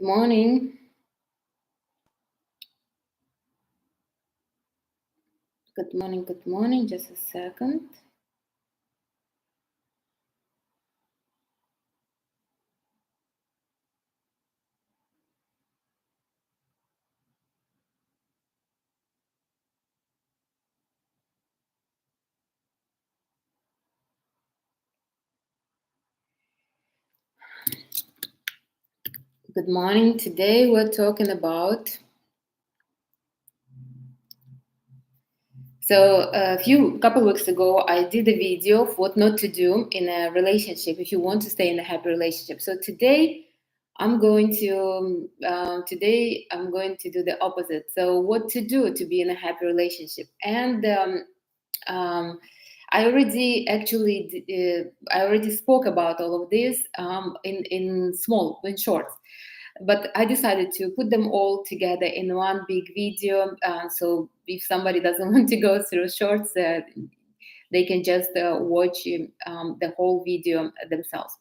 morning. Good morning. Good morning. Just a second. Good morning. Today we're talking about. So a couple weeks ago, I did a video of what not to do in a relationship if you want to stay in a happy relationship. So today I'm going to do the opposite. So what to do to be in a happy relationship? And I already spoke about all of this in short. But I decided to put them all together in one big video. So if somebody doesn't want to go through shorts, they can just watch the whole video themselves.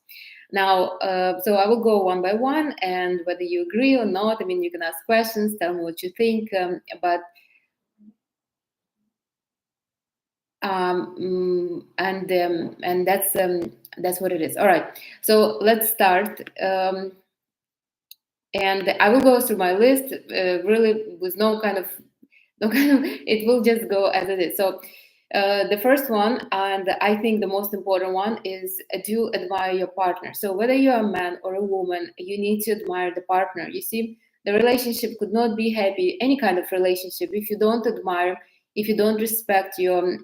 Now, so I will go one by one, and whether you agree or not, I mean, you can ask questions, tell me what you think. And that's what it is. All right. So let's start. And I will go through my list really with no kind of, it will just go as it is. So the first one, and I think the most important one, is do admire your partner. So whether you're a man or a woman, you need to admire the partner. You see, the relationship could not be happy, any kind of relationship, if you don't admire, if you don't respect your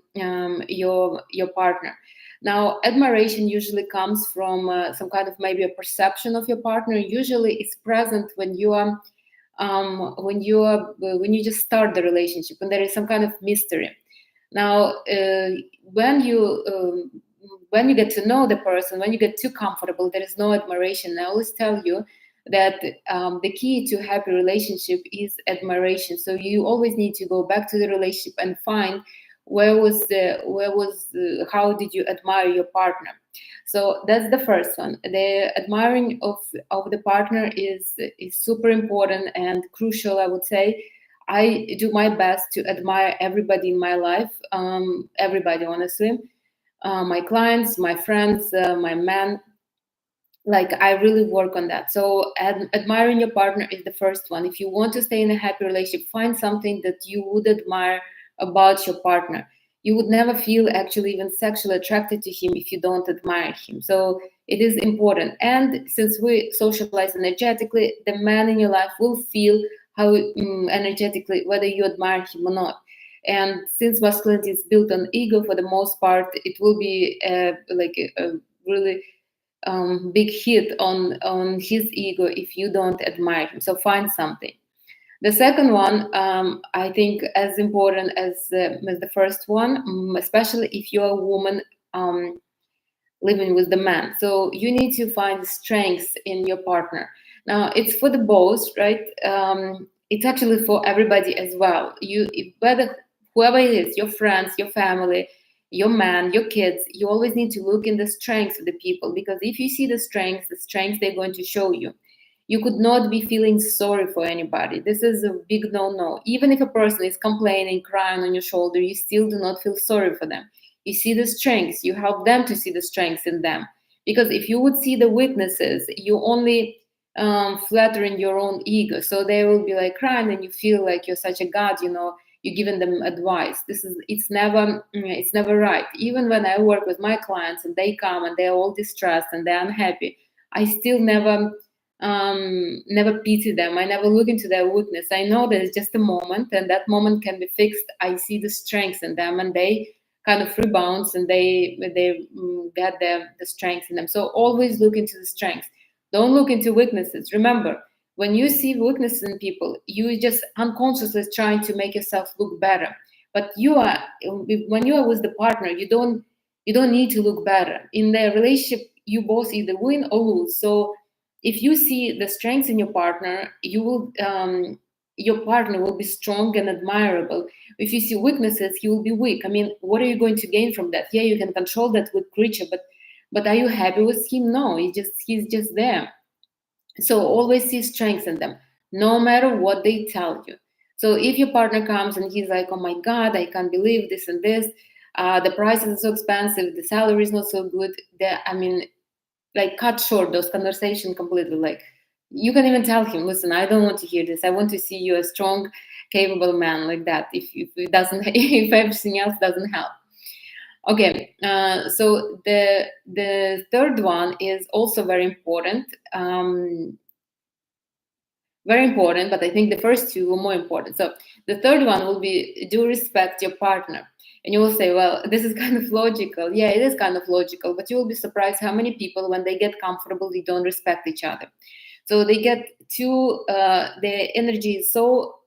partner. Now, admiration usually comes from some kind of maybe a perception of your partner. Usually, it's present when you just start the relationship, when there is some kind of mystery. Now, when you get to know the person, when you get too comfortable, there is no admiration. I always tell you that the key to happy relationship is admiration. So you always need to go back to the relationship and find how did you admire your partner. So that's the first one. The admiring of the partner is super important and crucial, I would say. I do my best to admire everybody in my life, everybody, honestly, my clients, my friends, my men. Like, I really work on that. So admiring your partner is the first one. If you want to stay in a happy relationship, find something that you would admire about your partner. You would never feel actually even sexually attracted to him if you don't admire him. So it is important. And since we socialize energetically, the man in your life will feel how energetically, whether you admire him or not. And since masculinity is built on ego for the most part, it will be like a really big hit on his ego if you don't admire him. So find something. The second one, I think, as important as the first one, especially if you're a woman living with the man. So you need to find strengths in your partner. Now, it's for the both, right? It's actually for everybody as well. Whether whoever it is, your friends, your family, your man, your kids, you always need to look in the strengths of the people, because if you see the strengths they're going to show you. You could not be feeling sorry for anybody. This is a big no-no. Even if a person is complaining, crying on your shoulder, you still do not feel sorry for them. You see the strengths, you help them to see the strengths in them. Because if you would see the weaknesses, you only flattering your own ego. So they will be like crying and you feel like you're such a god, you're giving them advice. It's never right. Even when I work with my clients and they come and they're all distressed and they're unhappy, I still never pity them. I never look into their weakness. I know that it's just a moment and that moment can be fixed. I see the strengths in them and they kind of rebounds and they get the strength in them. So always look into the strengths. Don't look into weaknesses. Remember, when you see weaknesses in people, you just unconsciously trying to make yourself look better. But when you are with the partner, you don't need to look better. In the relationship, you both either win or lose. So if you see the strengths in your partner, your partner will be strong and admirable. If you see weaknesses, you will be weak. I mean, what are you going to gain from that? Yeah, you can control that weak creature, but are you happy with him? No, he's just there. So always see strengths in them, no matter what they tell you. So if your partner comes and he's like, oh my God, I can't believe this and this, the prices are so expensive, the salary is not so good, I mean, like cut short those conversations completely. Like you can even tell him, listen, I don't want to hear this. I want to see you a strong, capable man, like that. If it doesn't, if everything else doesn't help. Okay, so the third one is also very important. Very important, but I think the first two are more important. So the third one will be, do respect your partner. And you will say, well, this is kind of logical. Yeah, it is kind of logical, but you will be surprised how many people, when they get comfortable, they don't respect each other. So they get too, their energy is so,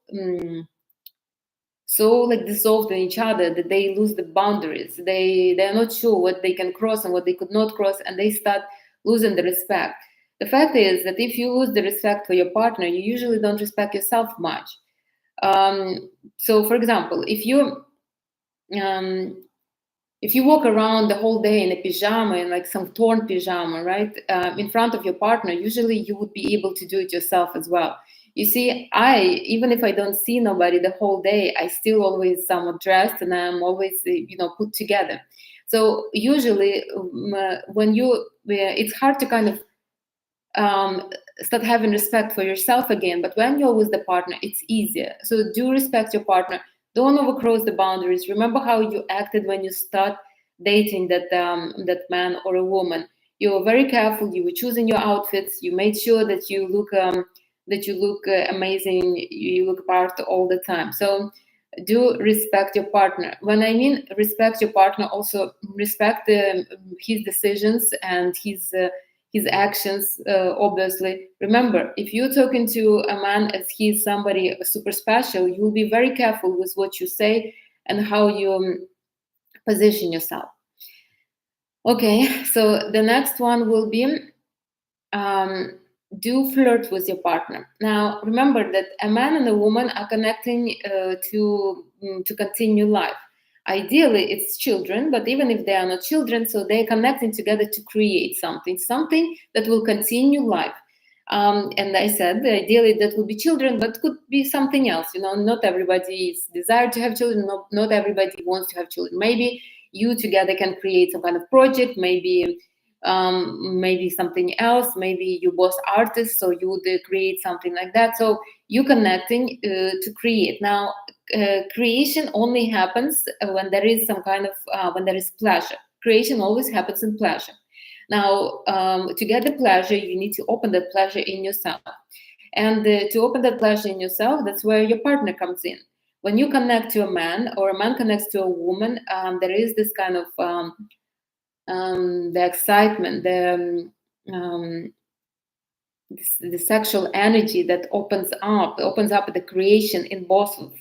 so like dissolved in each other that they lose the boundaries. They're not sure what they can cross and what they could not cross, and they start losing the respect. The fact is that if you lose the respect for your partner, you usually don't respect yourself much. So for example, um, if you walk around the whole day in a pajama, in like some torn pajama, right, in front of your partner, usually you would be able to do it yourself as well. You see, even if I don't see nobody the whole day, I still always somewhat dressed, and I'm always, put together. So usually, it's hard to kind of start having respect for yourself again. But when you're with the partner, it's easier. So do respect your partner. Don't overcross the boundaries. Remember how you acted when you start dating that man or a woman. You were very careful. You were choosing your outfits. You made sure that you look amazing. You look apart all the time. So do respect your partner. When I mean respect your partner, also respect his decisions and his actions, obviously. Remember, if you're talking to a man as he's somebody super special, you'll be very careful with what you say and how you position yourself. Okay, so the next one will be, um, do flirt with your partner. Now, remember that a man and a woman are connecting to continue life. Ideally, it's children, but even if they are not children, so they're connecting together to create something that will continue life. And I said, ideally, that would be children, but could be something else. Not everybody is desired to have children. Not everybody wants to have children. Maybe you together can create some kind of project. Maybe something else. Maybe you both artists, so you would create something like that. So you connecting to create. Now, creation only happens when there is some kind of when there is pleasure. Creation always happens in pleasure. Now, to get the pleasure, you need to open that pleasure in yourself. And to open that pleasure in yourself, that's where your partner comes in. When you connect to a man or a man connects to a woman, there is this kind of the excitement, the sexual energy that opens up the creation in both of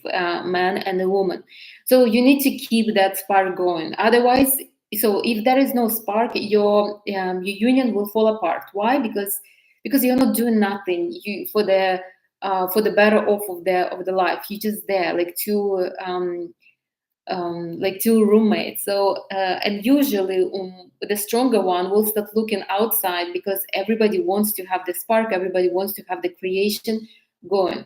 man and a woman. So you need to keep that spark going. Otherwise, so if there is no spark, your union will fall apart. Why? Because you're not doing nothing for the better off of the life. You're just there like two roommates. So and usually the stronger one will start looking outside because everybody wants to have the spark, everybody wants to have the creation going.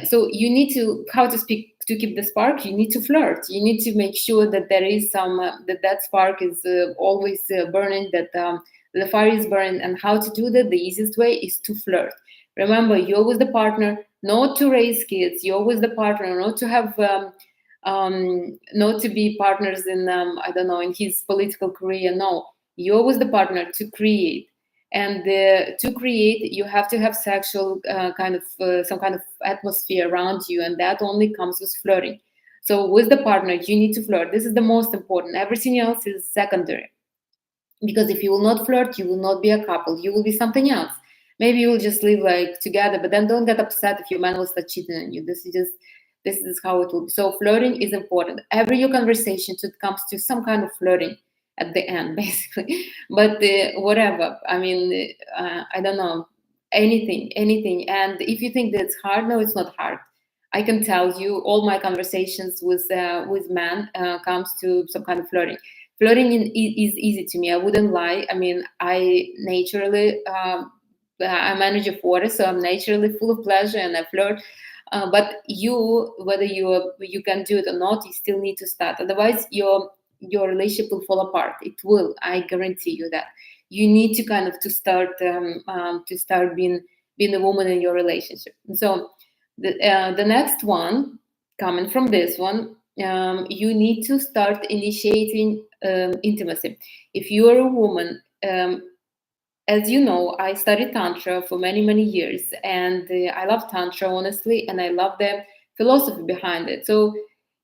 So you need to, how to speak to keep the spark, you need to flirt. You need to make sure that there is some that spark is always burning, that the fire is burning. And how to do that? The easiest way is to flirt. Remember, you're with the partner not to raise kids. You're with the partner not to have not to be partners in I don't know, in his political career. No, you're with the partner to create. And to create, you have to have sexual kind of some kind of atmosphere around you, and that only comes with flirting. So with the partner, you need to flirt. This is the most important. Everything else is secondary. Because if you will not flirt, you will not be a couple. You will be something else. Maybe you will just live like together, but then don't get upset if your man will start cheating on you. This is how it will be. So flirting is important. Every your conversation should comes to some kind of flirting at the end, basically. But whatever. I mean, I don't know, anything. And if you think that's hard, no, it's not hard. I can tell you, all my conversations with men comes to some kind of flirting. Flirting is easy to me. I wouldn't lie. I mean, I naturally I'm energy of water, so I'm naturally full of pleasure and I flirt. But you, whether you can do it or not, you still need to start. Otherwise, your relationship will fall apart. It will. I guarantee you that. You need to kind of to start being the woman in your relationship. So the next one, coming from this one, you need to start initiating intimacy. If you are a woman, as you know, I studied Tantra for many, many years, and I love Tantra, honestly, and I love the philosophy behind it. So,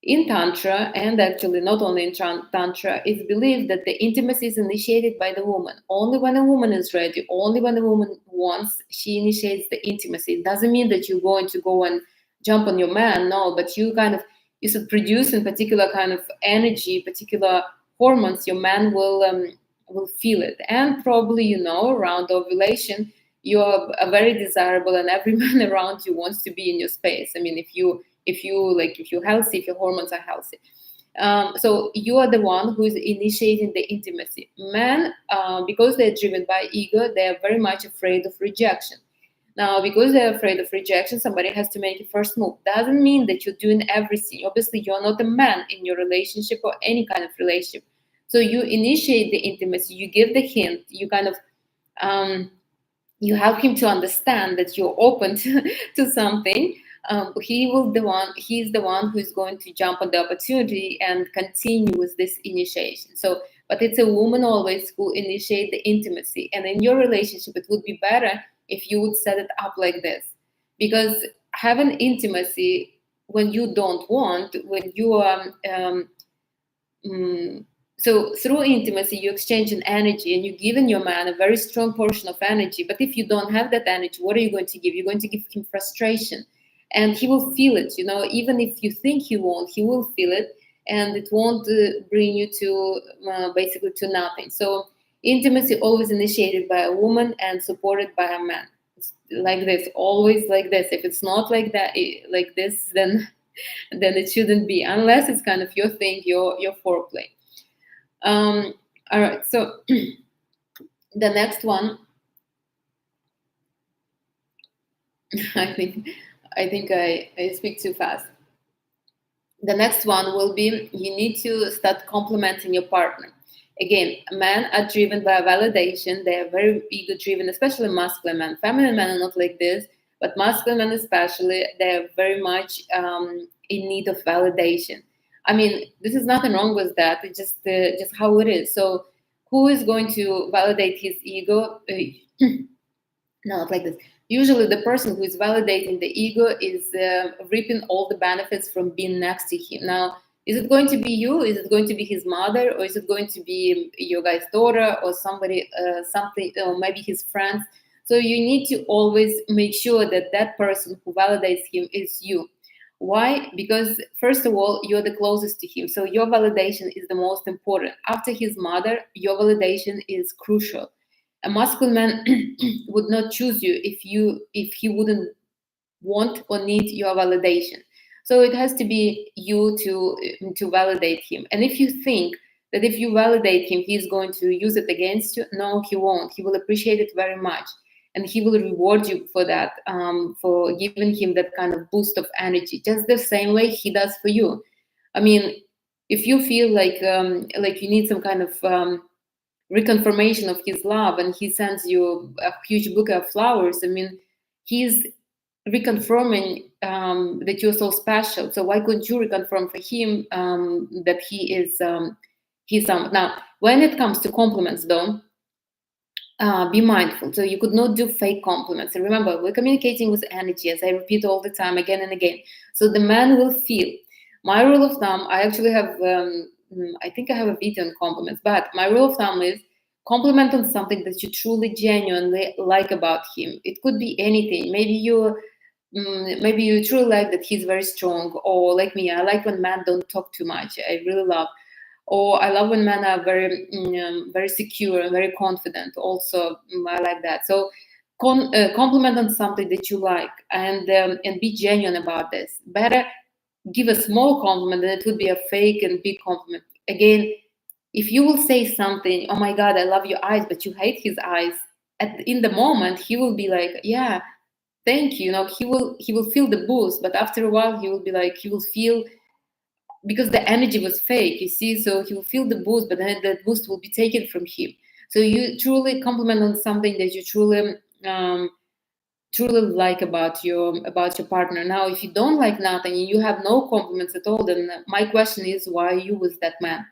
in Tantra, and actually not only in Tantra, it's believed that the intimacy is initiated by the woman. Only when a woman is ready, only when a woman wants, she initiates the intimacy. It doesn't mean that you're going to go and jump on your man, no, but you should produce in particular kind of energy, particular hormones. Your man will feel it, and probably around ovulation you're a very desirable, and every man around you wants to be in your space. I mean, if you're healthy, if your hormones are healthy, so you are the one who is initiating the intimacy. Men, because they're driven by ego, they're very much afraid of rejection. Now, because they're afraid of rejection, somebody has to make a first move. Doesn't mean that you're doing everything. Obviously, you're not a man in your relationship or any kind of relationship. So you initiate the intimacy, you give the hint, you kind of you help him to understand that you're open to something. He's the one who's going to jump on the opportunity and continue with this initiation. So, but it's a woman always who initiate the intimacy. And in your relationship, it would be better if you would set it up like this, because having intimacy when you don't want, when you are so through intimacy, you exchange an energy and you're giving your man a very strong portion of energy. But if you don't have that energy, what are you going to give? You're going to give him frustration, and he will feel it. Even if you think he won't, he will feel it, and it won't bring you to basically to nothing. So intimacy always initiated by a woman and supported by a man. It's like this, always like this. If it's not like that, like this, then it shouldn't be, unless it's kind of your thing, your foreplay. All right, so the next one, I speak too fast. The next one will be, you need to start complimenting your partner. Again, men are driven by validation. They are very ego driven, especially masculine men. Feminine men are not like this, but masculine men especially, they are very much in need of validation. I mean, this is nothing wrong with that. It's just how it is. So, who is going to validate his ego? Not like this. Usually, the person who is validating the ego is reaping all the benefits from being next to him. Now, is it going to be you? Is it going to be his mother, or is it going to be your guy's daughter, or somebody, something, or maybe his friends? So you need to always make sure that that person who validates him is you. Why? Because first of all, you're the closest to him. So your validation is the most important. After his mother, your validation is crucial. A masculine man would not choose you if he wouldn't want or need your validation. So it has to be you to validate him. And if you think that if you validate him, he's going to use it against you, no, he won't. He will appreciate it very much, and he will reward you for that, for giving him that kind of boost of energy, just the same way he does for you. I mean, if you feel like you need some kind of reconfirmation of his love, and he sends you a huge bouquet of flowers, I mean, he's reconfirming that you're so special. So why couldn't you reconfirm for him that he's now? When it comes to compliments, though, be mindful. So you could not do fake compliments. And remember, we're communicating with energy, as I repeat all the time, again and again. So the man will feel. My rule of thumb, I actually have, I think I have a video on compliments, but my rule of thumb is compliment on something that you truly, genuinely like about him. It could be anything. Maybe you truly like that he's very strong, or like me, I like when men don't talk too much. I really love. Or I love when men are very secure and very confident. Also, I like that. So compliment on something that you like, and be genuine about this. Better give a small compliment than it would be a fake and big compliment. Again, if you will say something, oh my God, I love your eyes, but you hate his eyes, in the moment he will be like, yeah, thank you, he will feel the boost, but after a while he will be like, he will feel, because the energy was fake, you see, so he will feel the boost, but then that boost will be taken from him. So you truly compliment on something that you um, truly like about your partner. Now, if you don't like nothing and you have no compliments at all, then my question is, why are you with that man?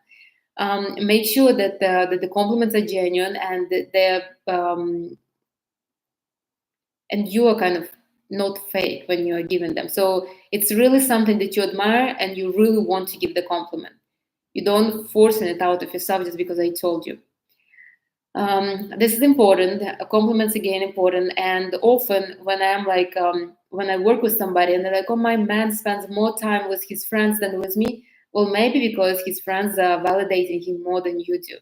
Make sure that the compliments are genuine, and that they're and you are kind of not fake when you are giving them. So it's really something that you admire and you really want to give the compliment. You don't forcing it out of yourself just because I told you. This is important. Compliments again important. And often when I'm like, when I work with somebody and they're like, oh, my man spends more time with his friends than with me. Well, maybe because his friends are validating him more than you do.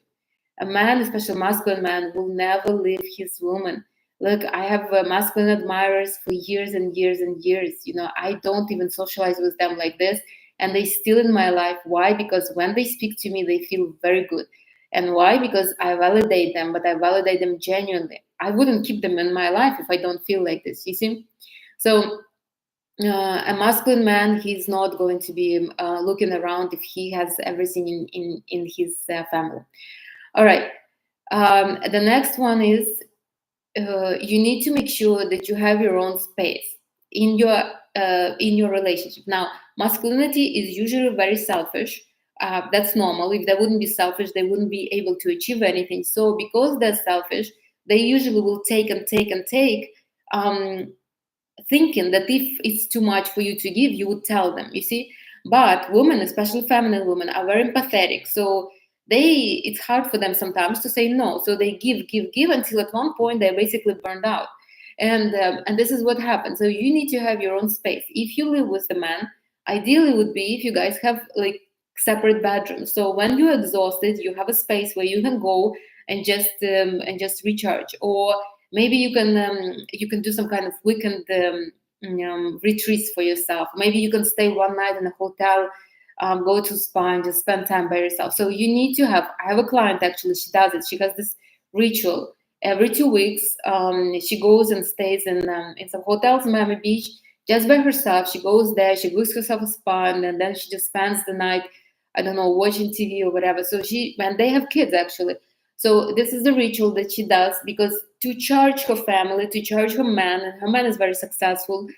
A man, especially a masculine man, will never leave his woman. Look, I have masculine admirers for years and years and years. I don't even socialize with them like this, and they still in my life. Why? Because when they speak to me, they feel very good. And why? Because I validate them, but I validate them genuinely. I wouldn't keep them in my life if I don't feel like this. You see? So a masculine man, he's not going to be looking around if he has everything in his family. All right. The next one is, you need to make sure that you have your own space in your relationship. Now, masculinity is usually very selfish. That's normal. If they wouldn't be selfish, they wouldn't be able to achieve anything. So, because they're selfish, they usually will take and take and take. Thinking that if it's too much for you to give, you would tell them, you see. But women, especially feminine women, are very empathetic, so it's hard for them sometimes to say no, so they give until at one point they're basically burned out. And this is what happens. So you need to have your own space. If you live with the man, ideally would be if you guys have like separate bedrooms, so when you're exhausted you have a space where you can go and just recharge. Or maybe you can do some kind of weekend retreats for yourself. Maybe you can stay one night in a hotel, go to spa and just spend time by yourself. So you need to have. I have a client actually. She does it. She has this ritual every 2 weeks. She goes and stays in some hotels in Miami Beach just by herself. She goes there. She books herself a spa, and then she just spends the night, I don't know, watching TV or whatever. So and they have kids actually. So this is the ritual that she does, because to charge her family, to charge her man, and her man is very successful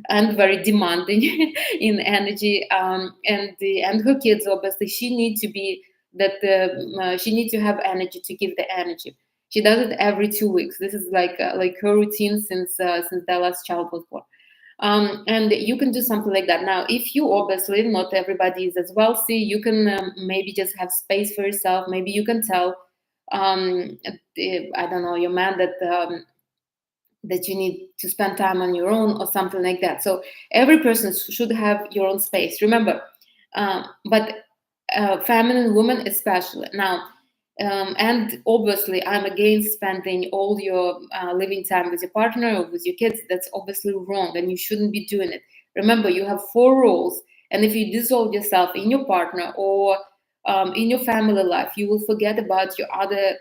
and very demanding in energy, and her kids obviously. She needs to be she needs to have energy to give the energy. She does it every 2 weeks. This is like her routine since their last child was born. And you can do something like that. Now, if you obviously, not everybody is as wealthy, you can maybe just have space for yourself. Maybe you can tell, I don't know, your man that you need to spend time on your own or something like that. So every person should have your own space. Remember, but feminine women especially. Now, and obviously, I'm against spending all your living time with your partner or with your kids. That's obviously wrong, and you shouldn't be doing it. Remember, you have 4 roles, and if you dissolve yourself in your partner or in your family life, you will forget about your other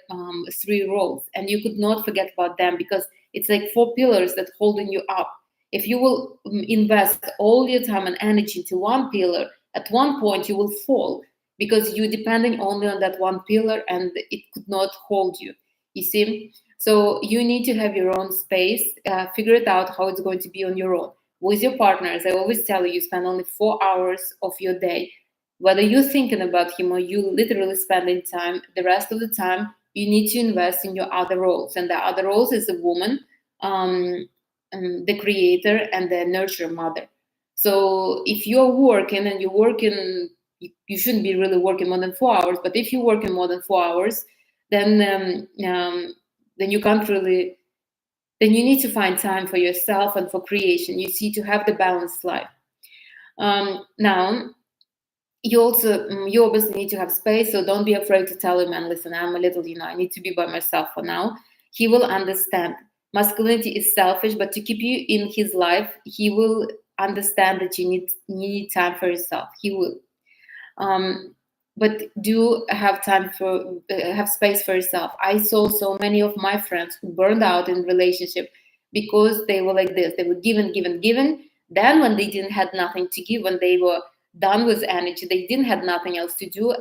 3 roles, and you could not forget about them, because it's like 4 pillars that holding you up. If you will invest all your time and energy into one pillar, at one point you will fall, because you're depending only on that one pillar and it could not hold you. You see? So you need to have your own space, figure it out how it's going to be on your own. With your partner, as I always tell you, you spend only 4 hours of your day. Whether you're thinking about him or you literally spending time, the rest of the time, you need to invest in your other roles. And the other roles is the woman, the creator, and the nurturer mother. So if you're working and you're working, you shouldn't be really working more than 4 hours. But if you're working more than 4 hours, then you can't really. Then you need to find time for yourself and for creation. You see, to have the balanced life. Now, you obviously need to have space. So don't be afraid to tell him, man, listen, I'm a little, I need to be by myself for now. He will understand. Masculinity is selfish, but to keep you in his life, he will understand that you need time for yourself. He will. but do have time for have space for yourself. I saw so many of my friends who burned out in relationship because they were like this. They were given. Then when they didn't had nothing to give, when they were done with energy, they didn't have nothing else to do.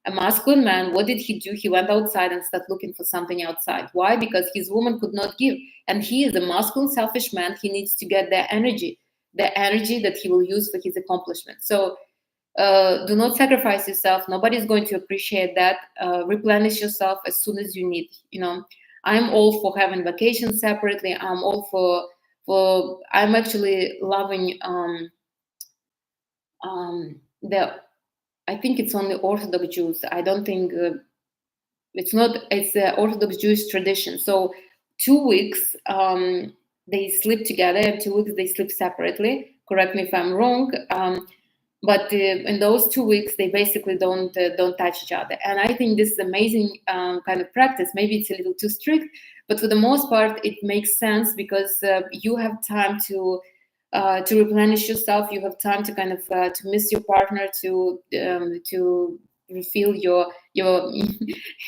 A masculine man, what did he do? He went outside and started looking for something outside. Why? Because his woman could not give. And he is a masculine, selfish man. He needs to get the energy that he will use for his accomplishment. So do not sacrifice yourself. Nobody's going to appreciate that. Replenish yourself as soon as you need. I'm all for having vacations separately. I'm all for. I'm actually loving the. I think it's only Orthodox Jews. I don't think it's not. It's the Orthodox Jewish tradition. So 2 weeks they sleep together, and 2 weeks they sleep separately. Correct me if I'm wrong. But in those 2 weeks, they basically don't touch each other. And I think this is amazing kind of practice. Maybe it's a little too strict, but for the most part, it makes sense because you have time to replenish yourself. You have time to kind of to miss your partner, to refill your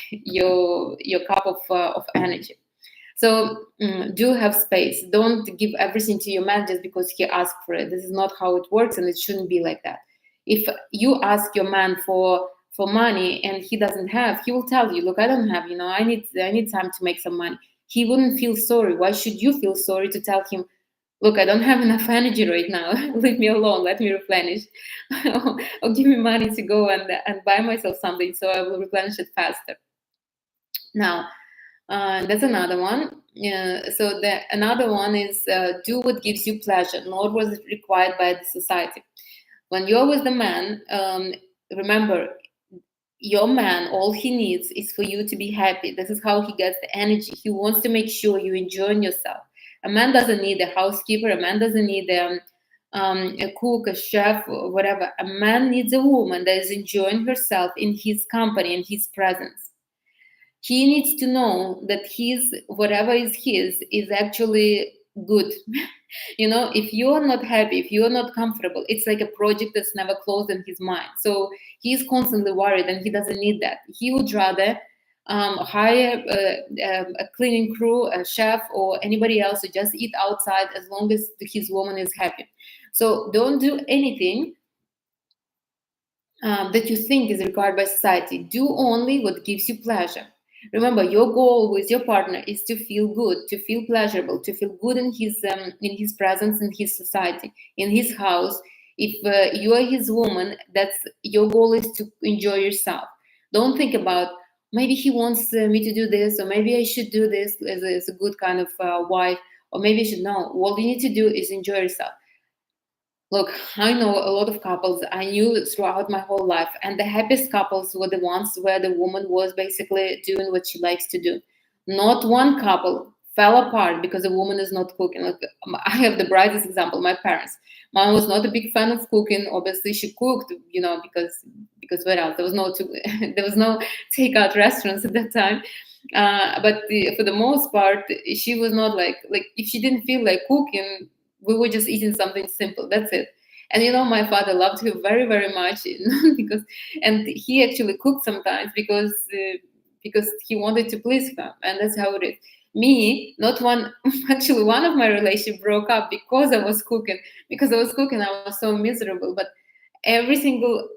your cup of energy. So do have space. Don't give everything to your man just because he asked for it. This is not how it works, and it shouldn't be like that. If you ask your man for money and he doesn't have, he will tell you, "Look, I don't have. I need time to make some money." He wouldn't feel sorry. Why should you feel sorry to tell him, "Look, I don't have enough energy right now. Leave me alone. Let me replenish, or give me money to go and buy myself something so I will replenish it faster." Now. That's another one. So another one is do what gives you pleasure, not what is required by the society. When you're with the man, remember, your man, all he needs is for you to be happy. This is how he gets the energy. He wants to make sure you're enjoying yourself. A man doesn't need a housekeeper. A man doesn't need a cook, a chef, or whatever. A man needs a woman that is enjoying herself in his company, in his presence. He needs to know that his whatever is his is actually good. If you are not happy, if you are not comfortable, it's like a project that's never closed in his mind. So he's constantly worried, and he doesn't need that. He would rather hire a cleaning crew, a chef, or anybody else to just eat outside as long as his woman is happy. So don't do anything that you think is required by society. Do only what gives you pleasure. Remember, your goal with your partner is to feel good, to feel pleasurable, to feel good in his presence, in his society, in his house. If you are his woman, that's your goal is to enjoy yourself. Don't think about maybe he wants me to do this, or maybe I should do this as a good kind of wife, or maybe I should. No, all you need to do is enjoy yourself. Look, I know a lot of couples I knew throughout my whole life, and the happiest couples were the ones where the woman was basically doing what she likes to do. Not one couple fell apart because the woman is not cooking. Like, I have the brightest example, my parents. Mom was not a big fan of cooking. Obviously, she cooked, because what else? There was there was no takeout restaurants at that time. But for the most part, she was not like if she didn't feel like cooking, we were just eating something simple. That's it. And my father loved her very, very much and he actually cooked sometimes because he wanted to please her, and that's how it is. Me, not one. Actually, one of my relationship broke up because I was cooking. Because I was cooking, I was so miserable. But every single,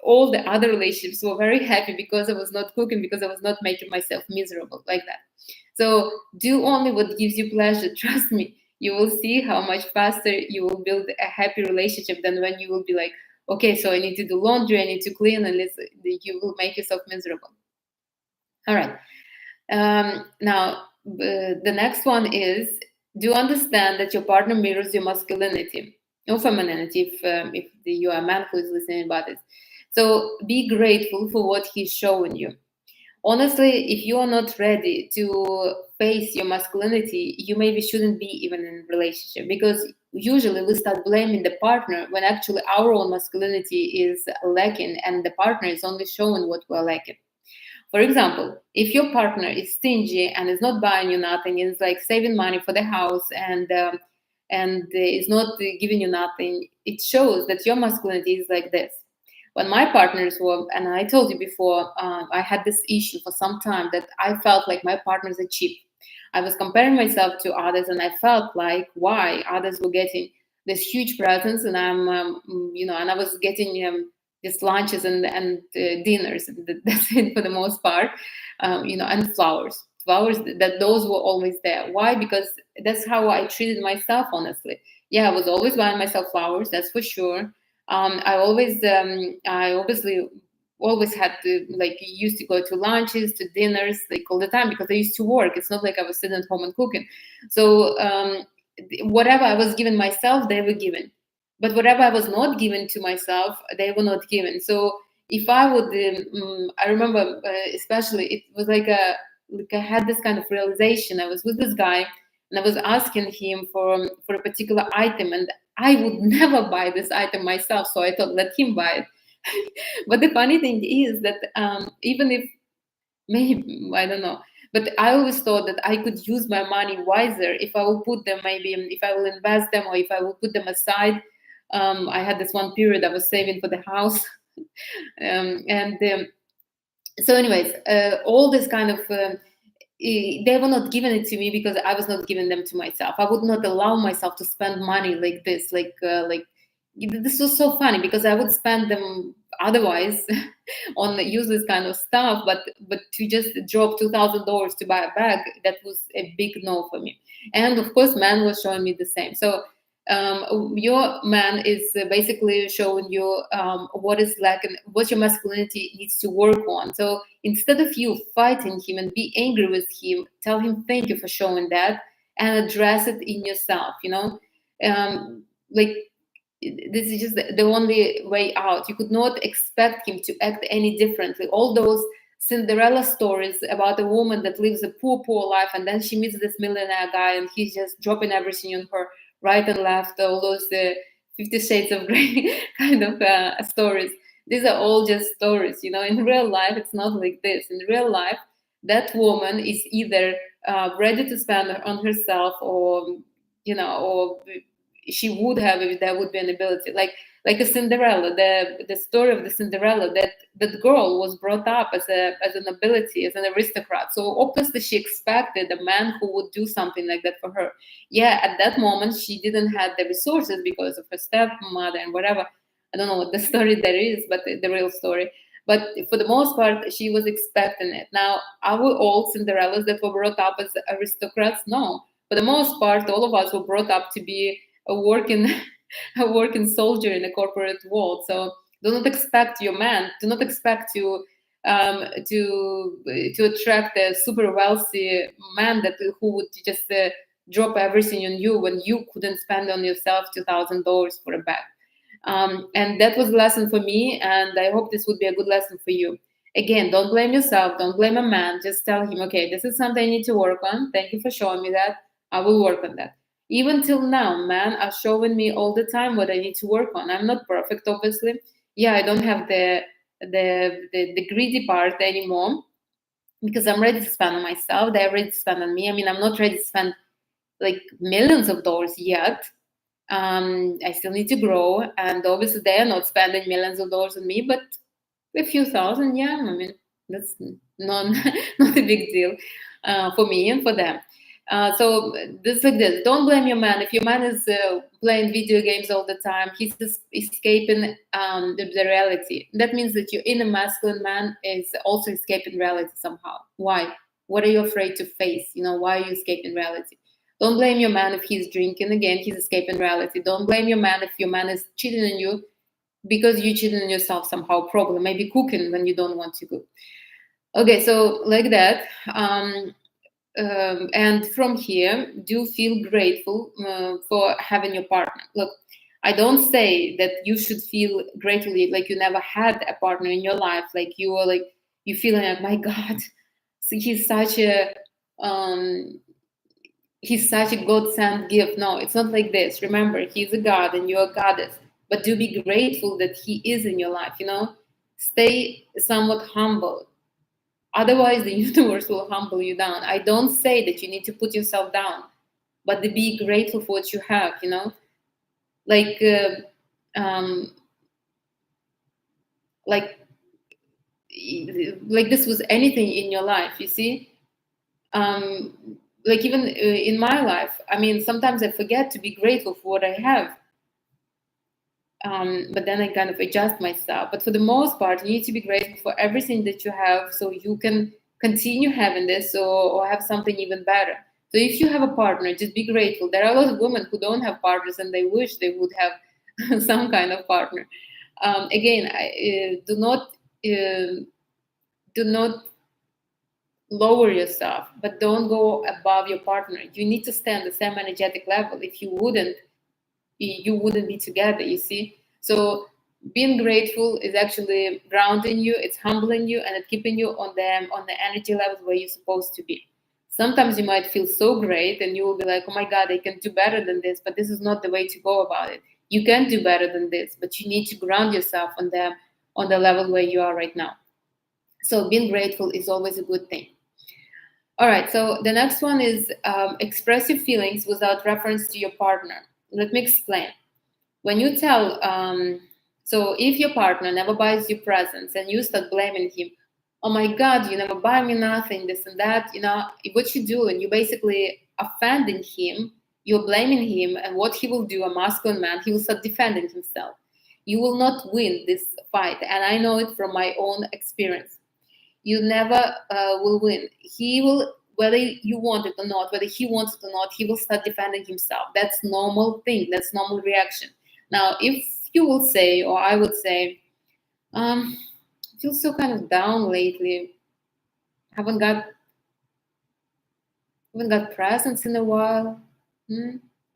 all the other relationships were very happy because I was not cooking, because I was not making myself miserable like that. So do only what gives you pleasure. Trust me, you will see how much faster you will build a happy relationship than when you will be like, okay, so I need to do laundry, I need to clean, and you will make yourself miserable. All right. Now, the next one is, do you understand that your partner mirrors your masculinity or femininity if you are a man who is listening about it? So be grateful for what he's showing you. Honestly, if you are not ready to face your masculinity, you maybe shouldn't be even in a relationship, because usually we start blaming the partner when actually our own masculinity is lacking and the partner is only showing what we're lacking. For example, if your partner is stingy and is not buying you nothing, is like saving money for the house and is not giving you nothing, it shows that your masculinity is like this. But my partners were, and I told you before, I had this issue for some time that I felt like my partners are cheap. I was comparing myself to others, and I felt like why others were getting this huge presents, and I'm, and I was getting just lunches and dinners. And that's it for the most part, and flowers. Flowers that those were always there. Why? Because that's how I treated myself, honestly. Yeah, I was always buying myself flowers, that's for sure. I obviously always had to, like, used to go to lunches, to dinners, like all the time, because I used to work. It's not like I was sitting at home and cooking. So whatever I was giving myself, they were given. But whatever I was not given to myself, they were not given. So if I would, I remember especially, it was like I had this kind of realization. I was with this guy, and I was asking him for a particular item, and I would never buy this item myself. So I thought, let him buy it. But the funny thing is that even if maybe I don't know, but I always thought that I could use my money wiser if I will put them, maybe if I will invest them, or if I will put them aside. I had this one period I was saving for the house, and so anyways, all this kind of they were not giving it to me because I was not giving them to myself. I would not allow myself to spend money like this, like this was so funny because I would spend them otherwise on useless kind of stuff, but to just drop $2,000 to buy a bag, that was a big no for me. And of course, man was showing me the same. So your man is basically showing you what is lacking, what your masculinity needs to work on. So instead of you fighting him and be angry with him, tell him thank you for showing that, and address it in yourself. Like, this is just the only way out. You could not expect him to act any differently. All those Cinderella stories about a woman that lives a poor life, and then she meets this millionaire guy, and he's just dropping everything on her right and left. All those 50 Shades of Grey kind of stories. These are all just stories. In real life, it's not like this. In real life, that woman is either ready to spend on herself, or she would have if there would be an ability, like a Cinderella, the story of the Cinderella, that girl was brought up as an ability, as an aristocrat. So obviously she expected a man who would do something like that for her. Yeah, at that moment she didn't have the resources because of her stepmother and whatever. I don't know what the story there is, but the real story. But for the most part, she was expecting it. Now, are we all Cinderellas that were brought up as aristocrats? No. For the most part, all of us were brought up to be a working a working soldier in a corporate world. So do not expect your man. Do not expect to attract a super wealthy man who would just drop everything on you when you couldn't spend on yourself $2,000 for a bag. And that was a lesson for me, and I hope this would be a good lesson for you. Again, don't blame yourself. Don't blame a man. Just tell him, okay, this is something I need to work on. Thank you for showing me that. I will work on that. Even till now, men are showing me all the time what I need to work on. I'm not perfect, obviously. Yeah, I don't have the greedy part anymore because I'm ready to spend on myself. They're ready to spend on me. I mean, I'm not ready to spend like millions of dollars yet. I still need to grow, and obviously they are not spending millions of dollars on me, but a few thousand, yeah. I mean, that's not a big deal for me and for them. So this like this. Don't blame your man. If your man is playing video games all the time, he's just escaping the reality. That means that your inner masculine man is also escaping reality somehow. Why? What are you afraid to face? Why are you escaping reality? Don't blame your man if he's drinking. Again, he's escaping reality. Don't blame your man if your man is cheating on you because you cheating on yourself somehow. Problem. Maybe cooking when you don't want to cook. Okay, so like that. And from here, do feel grateful for having your partner. Look, I don't say that you should feel gratefully like you never had a partner in your life, like you feeling like, my God, so he's such a God sent gift. No, it's not like this. Remember, he's a God and you're a goddess. But do be grateful that he is in your life. Stay somewhat humble. Otherwise, the universe will humble you down. I don't say that you need to put yourself down, but to be grateful for what you have. Like, um, like this was anything in your life, you see. Like even in my life, I mean, sometimes I forget to be grateful for what I have. But then I kind of adjust myself. But for the most part, you need to be grateful for everything that you have, so you can continue having this, or have something even better. So if you have a partner, just be grateful. There are a lot of women who don't have partners and they wish they would have some kind of partner. Again, do not lower yourself, but don't go above your partner. You need to stay on the same energetic level. If you wouldn't, you wouldn't be together, you see. So being grateful is actually grounding you, it's humbling you, and it's keeping you on the energy levels where you're supposed to be. Sometimes you might feel so great and you will be like, oh my god, I can do better than this, but this is not the way to go about it. You can do better than this, but you need to ground yourself on the level where you are right now. So being grateful is always a good thing. All right, so the next one is express your feelings without reference to your partner. Let me explain. When you tell, so if your partner never buys you presents and you start blaming him, oh my God, you never buy me nothing, this and that, what you do, and you basically offending him, you're blaming him, and what he will do, a masculine man, he will start defending himself. You will not win this fight, and I know it from my own experience. You never will win. He will, whether you want it or not, whether he wants it or not, he will start defending himself. That's normal thing. That's normal reaction. Now, if you will say, or I would say, I feel so kind of down lately. Haven't got presents in a while.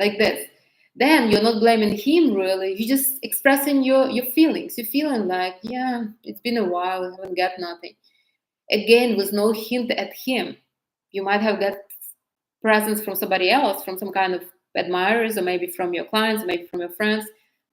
Like this. Then you're not blaming him really. You're just expressing your feelings. You're feeling like, yeah, it's been a while. I haven't got nothing. Again, with no hint at him. You might have got presents from somebody else, from some kind of admirers, or maybe from your clients, maybe from your friends,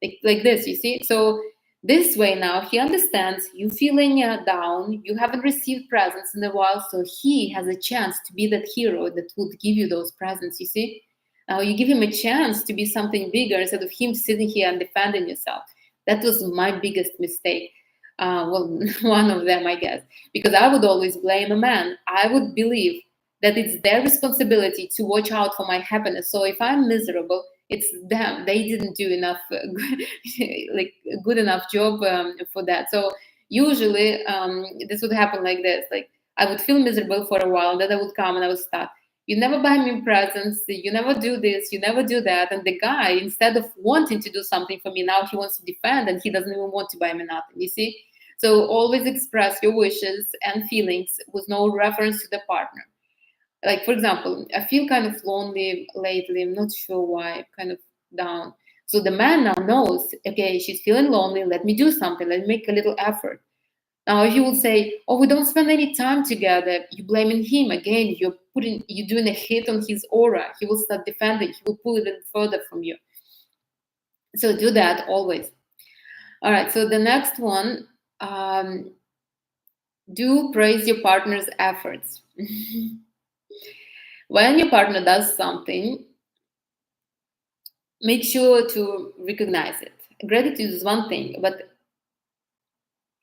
like this, you see. So this way now he understands you feeling down, you haven't received presents in a while, so he has a chance to be that hero that would give you those presents, you see. Now you give him a chance to be something bigger instead of him sitting here and defending yourself. That was my biggest mistake. Well, one of them, I guess, because I would always blame a man. I would believe that it's their responsibility to watch out for my happiness. So if I'm miserable, it's them. They didn't do enough, like a good enough job for that. So usually this would happen like this. Like I would feel miserable for a while, then I would come and I would start. You never buy me presents. You never do this. You never do that. And the guy, instead of wanting to do something for me, now he wants to defend and he doesn't even want to buy me nothing. You see? So always express your wishes and feelings with no reference to the partner. Like, for example, I feel kind of lonely lately. I'm not sure why, kind of down. So the man now knows, okay, she's feeling lonely. Let me do something. Let me make a little effort. Now, if you will say, oh, we don't spend any time together, you're blaming him. Again, you're doing a hit on his aura. He will start defending. He will pull it in further from you. So do that always. All right, so the next one, do praise your partner's efforts. When your partner does something, make sure to recognize it. Gratitude is one thing, but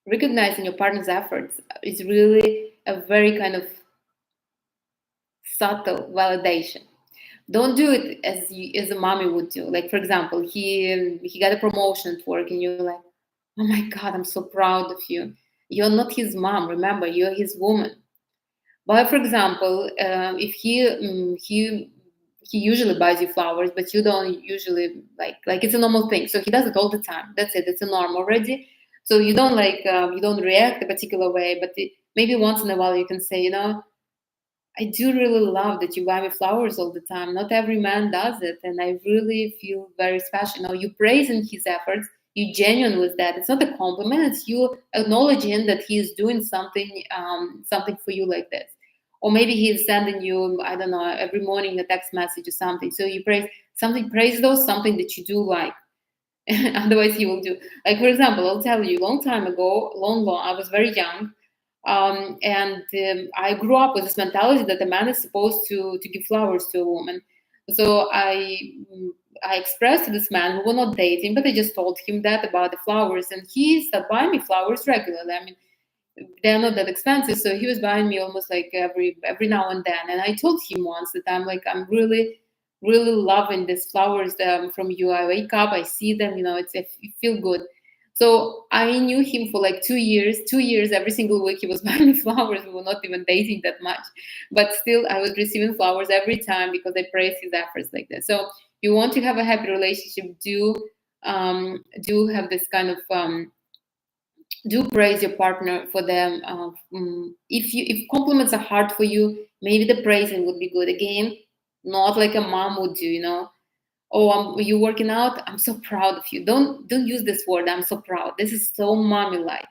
recognizing your partner's efforts is really a very kind of subtle validation. Don't do it as a mommy would do. Like, for example, he got a promotion at work and you're like, oh my God, I'm so proud of you. You're not his mom, remember, you're his woman. But for example, if he usually buys you flowers, but you don't usually like it's a normal thing. So he does it all the time. That's it. It's a norm already. So you don't you don't react a particular way, but maybe once in a while you can say, I do really love that you buy me flowers all the time. Not every man does it, and I really feel very special. You praising his efforts. You genuine with that. It's not a compliment. It's you acknowledging that he is doing something, something for you like this. Or maybe he's sending you, I don't know, every morning a text message or something. So you praise something, praise those something that you do like. Otherwise, he will do. Like, for example, I'll tell you, long time ago, long, I was very young. And I grew up with this mentality that a man is supposed to give flowers to a woman. So I expressed to this man, we were not dating, but I just told him that about the flowers, and he started buying me flowers regularly. I mean, they're not that expensive, so he was buying me almost like every now and then. And I told him once that I'm really really loving these flowers from you. I wake up, I see them, I feel good. So I knew him for like 2 years. 2 years, every single week he was buying me flowers. We were not even dating that much, but still I was receiving flowers every time because I praised his efforts like that. So you want to have a happy relationship, do have this kind of do praise your partner for them. If compliments are hard for you, maybe the praising would be good. Again, not like a mom would do. Oh, you working out? I'm so proud of you. Don't use this word. I'm so proud. This is so mommy like.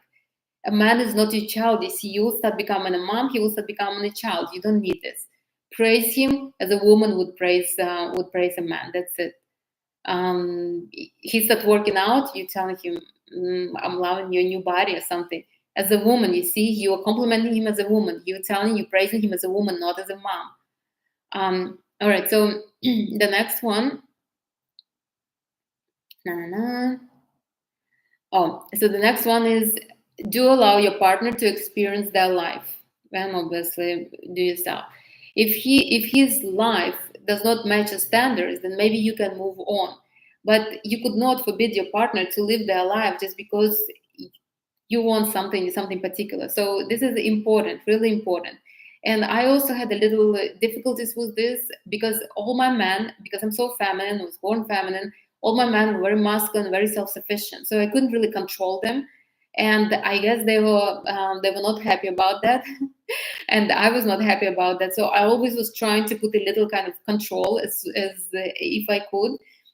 A man is not your child. You see, you will start becoming a mom. He will start becoming a child. You don't need this. Praise him as a woman would praise a man. That's it. He started working out, you telling him, I'm loving your new body or something. As a woman, you see, you are complimenting him as a woman. You praising him as a woman, not as a mom. All right, so the next one. Na, na, na. Oh, so the next one is, do allow your partner to experience their life. And obviously, do yourself. If his life does not match your standards, then maybe you can move on. But you could not forbid your partner to live their life just because you want something particular. So this is important, really important. And I also had a little difficulties with this because all my men, because I'm so feminine, I was born feminine, all my men were very masculine, very self-sufficient. So I couldn't really control them, and I guess they were not happy about that. And I was not happy about that. So I always was trying to put a little kind of control as if I could,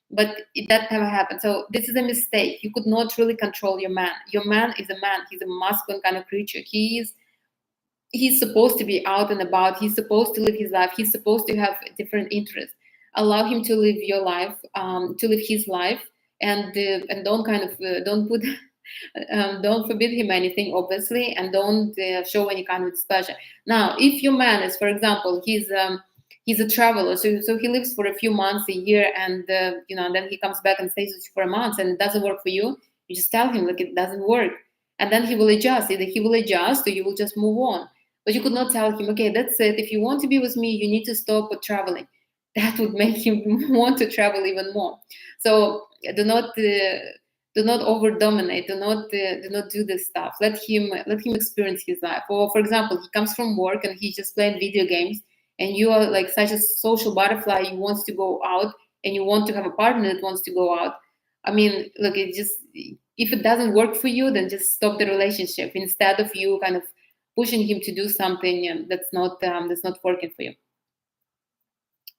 but that never happened. So this is a mistake. You could not really control your man. Your man is a man. He's a masculine kind of creature. He's supposed to be out and about. He's supposed to live his life. He's supposed to have different interests. Allow him to live your life, to live his life, and don't kind of don't put don't forbid him anything, obviously, and don't show any kind of displeasure. Now, if your man is, for example, he's a traveler, so he lives for a few months, a year, and and then he comes back and stays with you for a month, and it doesn't work for you. You just tell him like it doesn't work, and then he will adjust. Either he will adjust, or you will just move on. But you could not tell him, okay, that's it. If you want to be with me, you need to stop traveling. That would make him want to travel even more. So do not over dominate. Do not do this stuff. Let him experience his life. Or for example, he comes from work and he's just playing video games, and you are like such a social butterfly. You wants to go out, and you want to have a partner that wants to go out. I mean, look, it just, if it doesn't work for you, then just stop the relationship instead of you kind of pushing him to do something that's not working for you.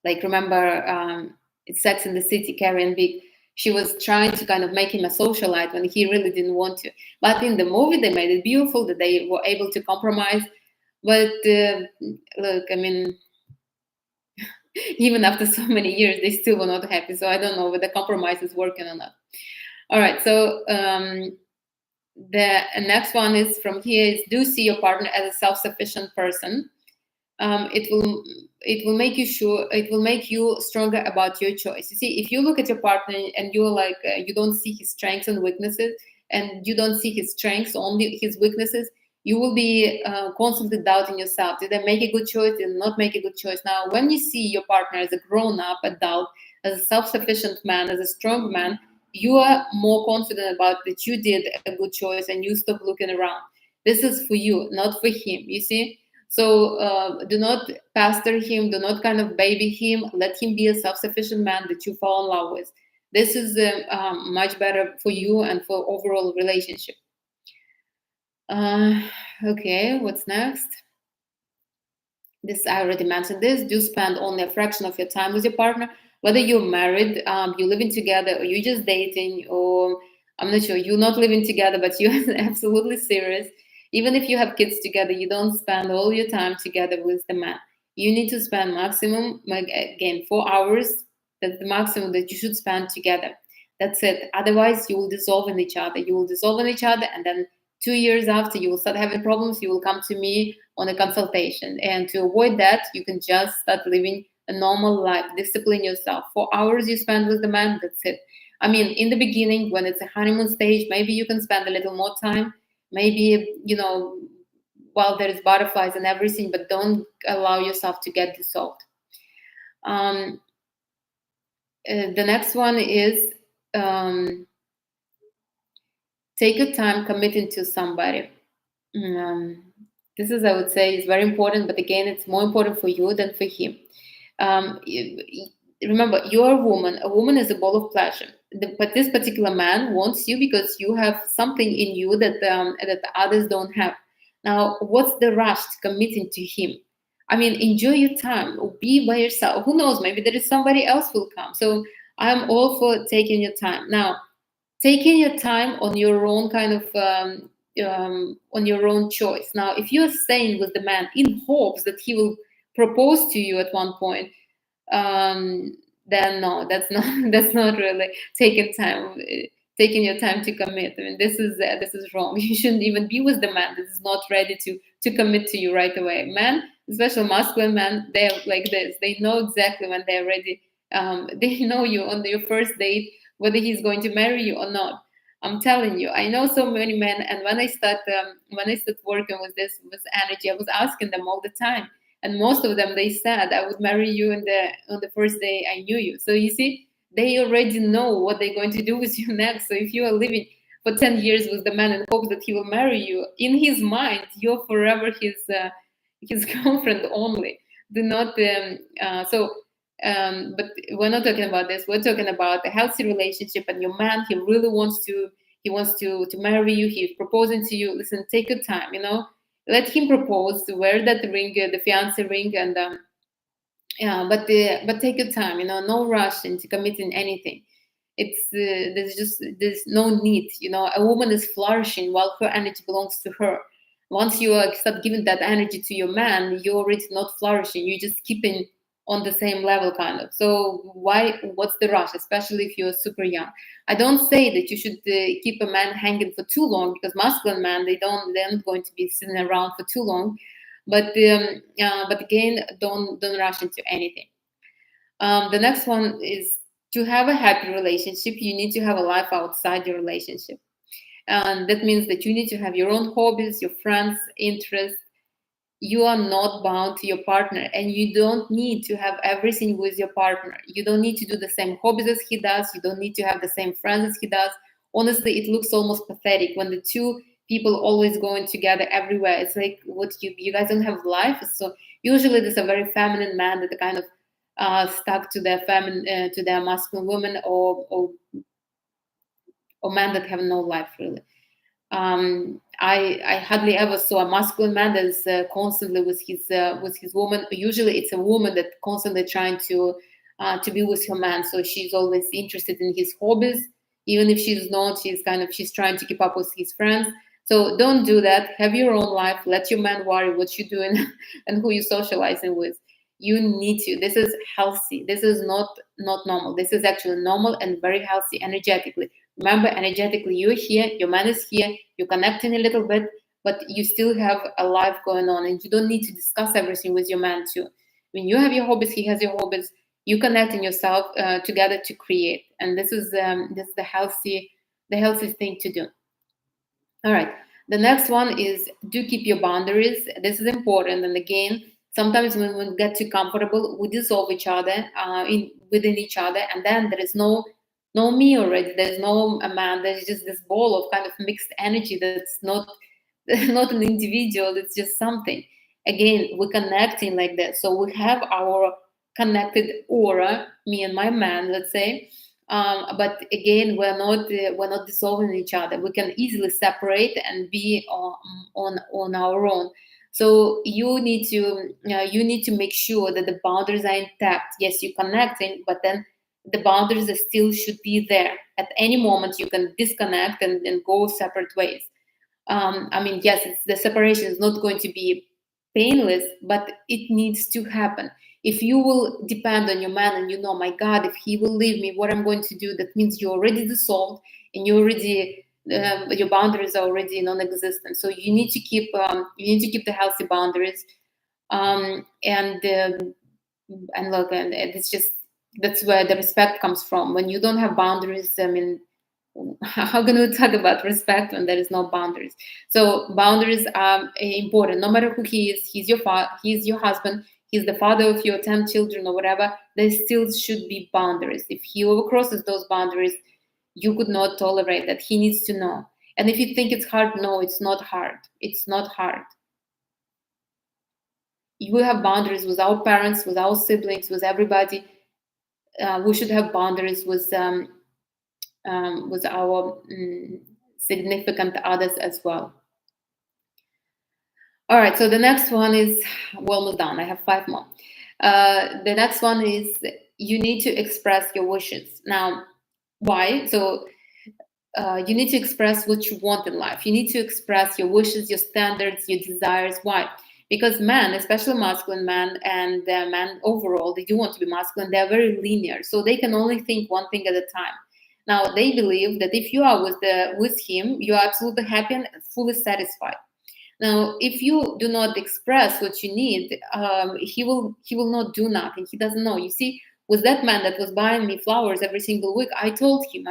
Like, remember, it's Sex in the City, Carrie and Vic. She was trying to kind of make him a socialite when he really didn't want to. But in the movie, they made it beautiful that they were able to compromise. But look, I mean, even after so many years, they still were not happy. So I don't know whether compromise is working or not. All right, so the next one is from here is, do see your partner as a self-sufficient person. It will make you stronger about your choice. You see, if you look at your partner and you're like you don't see his strengths and weaknesses, and you don't see his strengths, only his weaknesses, you will be constantly doubting yourself. Did I make a good choice? Did I not make a good choice? Now, when you see your partner as a grown-up adult, as a self-sufficient man, as a strong man, you are more confident about that you did a good choice, and you stop looking around. This is for you, not for him. You see. So do not pastor him, do not kind of baby him. Let him be a self-sufficient man that you fall in love with. This is much better for you and for overall relationship. Okay, what's next? This, I already mentioned this. Do spend only a fraction of your time with your partner, whether you're married, you're living together, or you're just dating, or I'm not sure, you're not living together, but you're absolutely serious. Even if you have kids together, you don't spend all your time together with the man. You need to spend maximum, like, again, 4 hours. That's the maximum that you should spend together. That's it. Otherwise, you will dissolve in each other. You will dissolve in each other, and then 2 years after, you will start having problems. You will come to me on a consultation. And to avoid that, you can just start living a normal life. Discipline yourself. 4 hours you spend with the man, that's it. I mean, in the beginning, when it's a honeymoon stage, maybe you can spend a little more time. Maybe, while there's butterflies and everything, but don't allow yourself to get dissolved. The next one is take your time committing to somebody. This is, I would say, is very important, but again, it's more important for you than for him. Remember, you're a woman. A woman is a ball of pleasure. But this particular man wants you because you have something in you that that others don't have. Now, what's the rush to committing to him? I mean, enjoy your time. Be by yourself. Who knows? Maybe there is somebody else will come. So I'm all for taking your time. Now, taking your time on your own kind of on your own choice. Now, if you're staying with the man in hopes that he will propose to you at one point, then no, that's not that's not really taking your time to commit. I mean, this is wrong. You shouldn't even be with the man that is not ready to commit to you right away. Men, especially masculine men, they're like this. They know exactly when they're ready. They know you on your first date whether he's going to marry you or not. I'm telling you, I know so many men, and when I start working with this energy, I was asking them all the time, and most of them they said, "I would marry you on the first day I knew you." So you see, they already know what they're going to do with you next. So if you are living for 10 years with the man in hopes that he will marry you, in his mind, you're forever his girlfriend only. Do not but we're not talking about this. We're talking about a healthy relationship, and your man, he really wants to marry you. He's proposing to you. Listen, take your time. Let him propose. Wear that ring, the fiance ring, and but take your time. No rush into committing anything. It's there's no need. A woman is flourishing while her energy belongs to her. Once you start giving that energy to your man, you're already not flourishing. You're just keeping on the same level, kind of. So what's the rush, especially if you're super young? I don't say that you should keep a man hanging for too long, because masculine men, they're not going to be sitting around for too long. But again, don't rush into anything. The next one is, to have a happy relationship, you need to have a life outside your relationship. And that means that you need to have your own hobbies, your friends, interests. You are not bound to your partner, and you don't need to have everything with your partner. You don't need to do the same hobbies as he does. You don't need to have the same friends as he does. Honestly, it looks almost pathetic when the two people always going together everywhere. It's like, what, you guys don't have life? So usually there's a very feminine man that kind of stuck to their to their masculine woman, or men that have no life really. I hardly ever saw a masculine man that is constantly with his woman. Usually, it's a woman that constantly trying to be with her man. So she's always interested in his hobbies, even if she's not. She's trying to keep up with his friends. So don't do that. Have your own life. Let your man worry what you're doing and who you're socializing with. You need to. This is healthy. This is not normal. This is actually normal and very healthy energetically. Remember, energetically, you're here, your man is here, you're connecting a little bit, but you still have a life going on, and you don't need to discuss everything with your man too. When you have your hobbies, he has your hobbies, you connecting yourself together to create, and this is the healthy thing to do. All right. The next one is, do keep your boundaries. This is important, and again, sometimes when we get too comfortable, we dissolve each other within each other, and then there is no me already. There's no a man. There's just this ball of kind of mixed energy that's not not an individual. It's just something. Again, we're connecting like that. So we have our connected aura, me and my man, let's say. But again, we're not dissolving each other. We can easily separate and be on our own. So you need to make sure that the boundaries are intact. Yes, you're connecting, but then the boundaries still should be there. At any moment, you can disconnect and go separate ways. I mean, yes, the separation is not going to be painless, but it needs to happen. If you will depend on your man and my God, if he will leave me, what I'm going to do, that means you're already dissolved, and your boundaries are already non-existent. So you need to keep the healthy boundaries. And And look, and it's just, that's where the respect comes from. When you don't have boundaries, I mean, how can we talk about respect when there is no boundaries? So boundaries are important. No matter who he is, he's your husband, he's the father of your 10 children or whatever, there still should be boundaries. If he overcrosses those boundaries, you could not tolerate that. He needs to know. And if you think it's hard, no, it's not hard. It's not hard. You have boundaries with our parents, with our siblings, with everybody. We should have boundaries with our significant others as well. All right, so the next one is, we're almost done. I have 5 more. The next one is, you need to express your wishes. Now, why? So you need to express what you want in life. You need to express your wishes, your standards, your desires. Why? Because men, especially masculine men and men overall, they do want to be masculine. They're very linear, so they can only think one thing at a time. Now, they believe that if you are with him, you are absolutely happy and fully satisfied. Now, if you do not express what you need, he will not do nothing. He doesn't know. You see, with that man that was buying me flowers every single week, I told him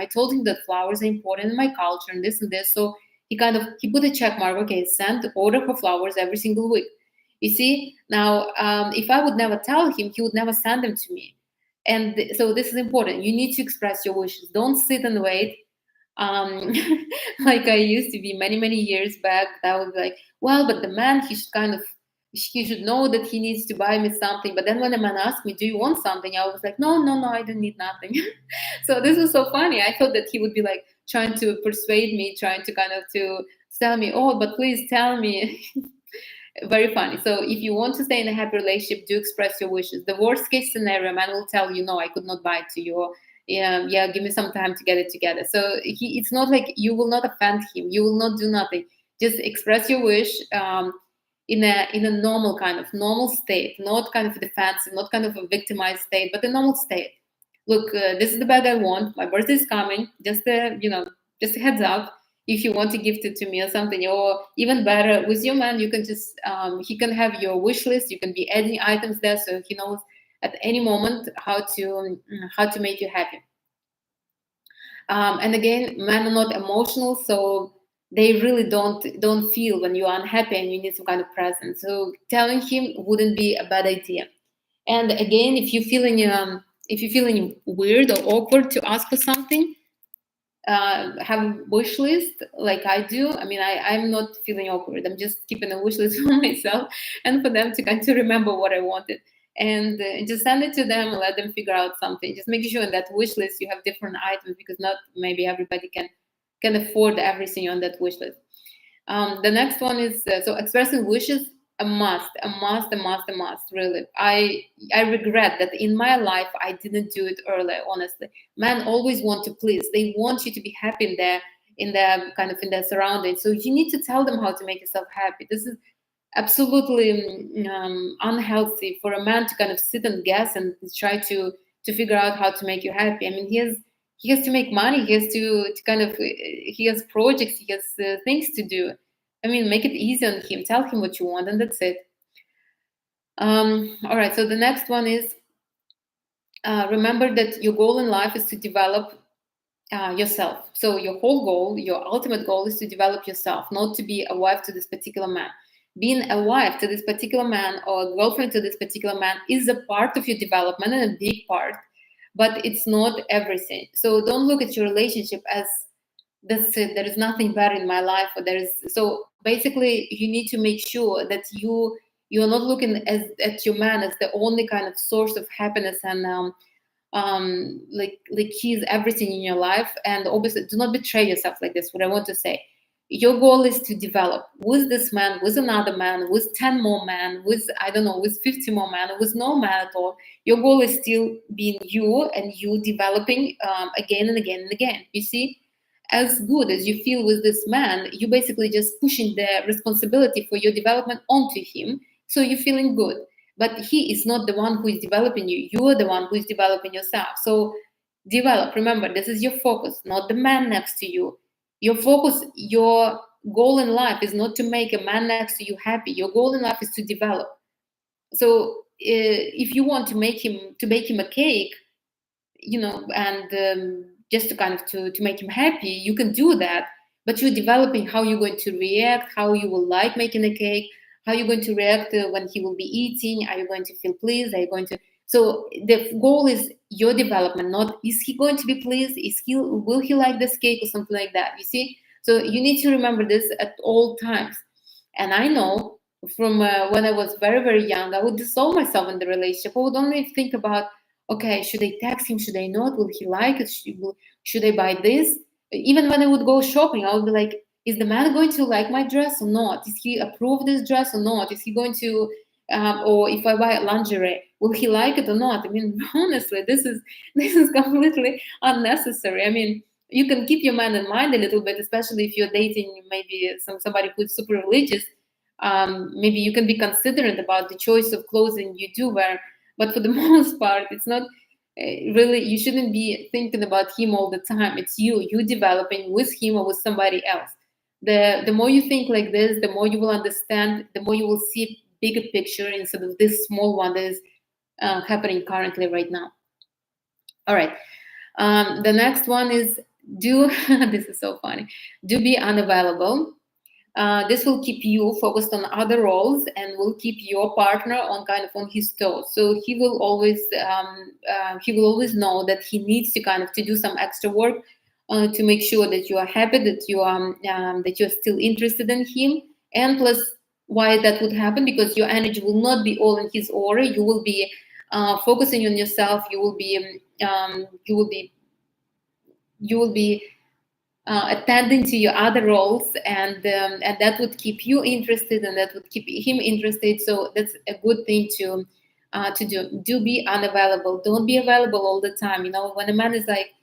that flowers are important in my culture and this and this. So he put a check mark. Okay, send order for flowers every single week. You see, now if I would never tell him, he would never send them to me. And so this is important. You need to express your wishes. Don't sit and wait. um like I used to be many years back. That would be like, well, but the man, he should know that he needs to buy me something. But then when the man asked me, do you want something, I was like, no, I don't need nothing. So this was so funny. I thought that he would be like trying to persuade me, trying to kind of to tell me, oh, but please tell me. Very funny. So if you want to stay in a happy relationship, do express your wishes. The worst case scenario, man will tell you, no, I could not buy it to you. Or, yeah, give me some time to get it together. So it's not like you will not offend him. You will not do nothing. Just express your wish in a normal state, not kind of defensive, not kind of a victimized state, but a normal state. Look, this is the bag I want. My birthday is coming. Just a heads up. If you want to gift it to me or something, or even better, with your man, you can just he can have your wish list. You can be adding items there, so he knows at any moment how to make you happy. And again, men are not emotional, so they really don't feel when you are unhappy and you need some kind of presence. So telling him wouldn't be a bad idea. And again, if you're feeling weird or awkward to ask for something, have a wish list like I do. I mean, I'm not feeling awkward. I'm just keeping a wish list for myself and for them to kind of remember what I wanted. And just send it to them and let them figure out something. Just make sure in that wish list you have different items, because not maybe everybody can afford everything on that wish list. The next one is so expressing wishes, a must. Really, I regret that in my life I didn't do it earlier. Honestly, men always want to please. They want you to be happy in their surroundings. So you need to tell them how to make yourself happy. This is absolutely unhealthy for a man to kind of sit and guess and try to figure out how to make you happy. I mean, he has to make money. He has to kind of he has projects. He has things to do. I mean, make it easy on him. Tell him what you want, and that's it. All right. So the next one is remember that your goal in life is to develop yourself. So your whole goal, your ultimate goal, is to develop yourself, not to be a wife to this particular man. Being a wife to this particular man or a girlfriend to this particular man is a part of your development and a big part, but it's not everything. So don't look at your relationship as that's it. There is nothing better in my life, or there is. So basically, you need to make sure that you're not looking at your man as the only kind of source of happiness and like he's everything in your life. And obviously, do not betray yourself like this. What I want to say, your goal is to develop with this man, with another man, with 10 more men, with I don't know, with 50 more men, with no man at all. Your goal is still being you, and you developing again and again and again. You see, as good as you feel with this man, you basically just pushing the responsibility for your development onto him, so you're feeling good. But he is not the one who is developing you. You are the one who is developing yourself. So develop. Remember, this is your focus, not the man next to you. Your focus, your goal in life is not to make a man next to you happy. Your goal in life is to develop. So if you want to make him a cake, and just to kind of to make him happy, you can do that. But you're developing how you're going to react, how you will like making a cake, how you're going to react when he will be eating. Are you going to feel pleased? Are you going to? So the goal is your development, not is he going to be pleased? Will he like this cake or something like that? You see? So you need to remember this at all times. And I know from when I was very, very young, I would dissolve myself in the relationship. I would only think about, okay, should I text him? Should I not? Will he like it? Should I buy this? Even when I would go shopping, I would be like, is the man going to like my dress or not? Is he approve this dress or not? Is he going to, or if I buy lingerie, will he like it or not? I mean, honestly, this is completely unnecessary. I mean, you can keep your man in mind a little bit, especially if you're dating maybe somebody who's super religious. Maybe you can be considerate about the choice of clothing you do wear, but for the most part, it's not really. You shouldn't be thinking about him all the time. It's you developing with him or with somebody else. The more you think like this, the more you will understand, the more you will see bigger picture instead of this small one that is happening currently right now. All right. The next one is do. This is so funny. Do be unavailable. This will keep you focused on other roles and will keep your partner on kind of on his toes. So he will always know that he needs to kind of to do some extra work to make sure that you are happy, that you're still interested in him. And plus, why that would happen, because your energy will not be all in his aura. You will be focusing on yourself. You will be attending to your other roles, and that would keep you interested, and that would keep him interested. So that's a good thing to do. Do be unavailable. Don't be available all the time. When a man is like,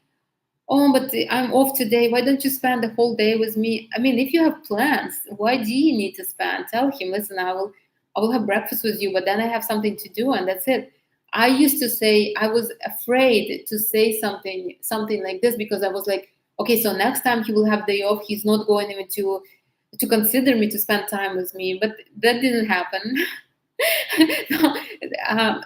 oh, but I'm off today, why don't you spend the whole day with me? I mean, if you have plans, why do you need to spend? Tell him, listen, I will have breakfast with you, but then I have something to do, and that's it. I used to say, I was afraid to say something like this, because I was like, okay, so next time he will have day off, he's not going even to consider me to spend time with me. But that didn't happen.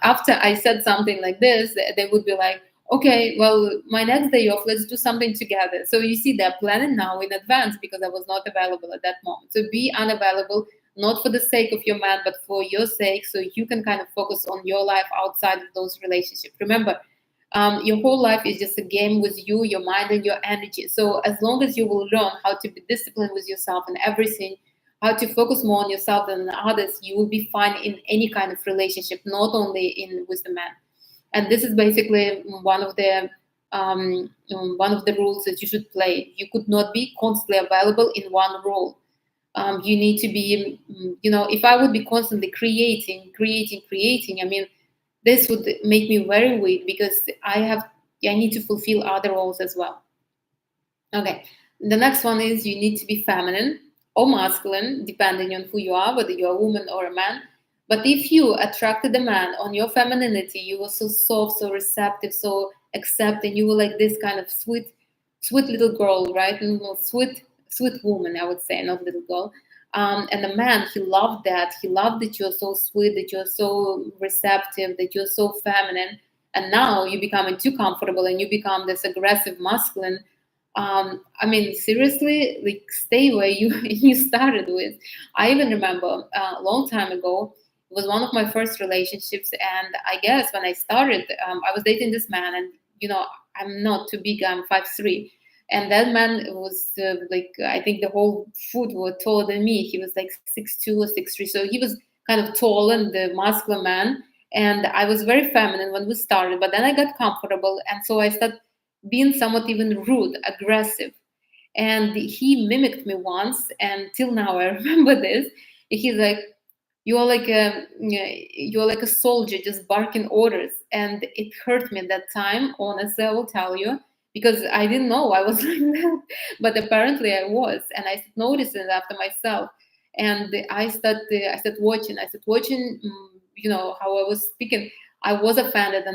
After I said something like this, they would be like, okay, well, my next day off, let's do something together. So you see, they're planning now in advance because I was not available at that moment. So be unavailable, not for the sake of your man, but for your sake, so you can kind of focus on your life outside of those relationships. Remember, your whole life is just a game with you, your mind, and your energy. So as long as you will learn how to be disciplined with yourself and everything, how to focus more on yourself than on others, you will be fine in any kind of relationship, not only in with the man. And this is basically one of the rules that you should play. You could not be constantly available in one role. You need to be, if I would be constantly creating, I mean, this would make me very weak, because I need to fulfill other roles as well. Okay, the next one is you need to be feminine or masculine, depending on who you are, whether you're a woman or a man. But if you attracted a man on your femininity, you were so soft, so receptive, so accepting, you were like this kind of sweet, sweet little girl, right? Sweet woman, I would say, not little girl. And the man, he loved that. He loved that you're so sweet, that you're so receptive, that you're so feminine. And now you becoming too comfortable and you become this aggressive masculine. I mean, seriously, like stay where you you started with. I even remember a long time ago, it was one of my first relationships, and I guess when I started, I was dating this man, and I'm not too big. I'm 5'3", and that man was like, I think the whole foot was taller than me. He was like 6'2" or 6'3", so he was kind of tall and the muscular man. And I was very feminine when we started, but then I got comfortable, and so I started being somewhat even rude, aggressive. And he mimicked me once, and till now I remember this. He's like, you're like a soldier just barking orders. And it hurt me that time, honestly, I will tell you, because I didn't know I was like that. But apparently I was, and I started noticing it after myself. And I started watching, how I was speaking. I was offended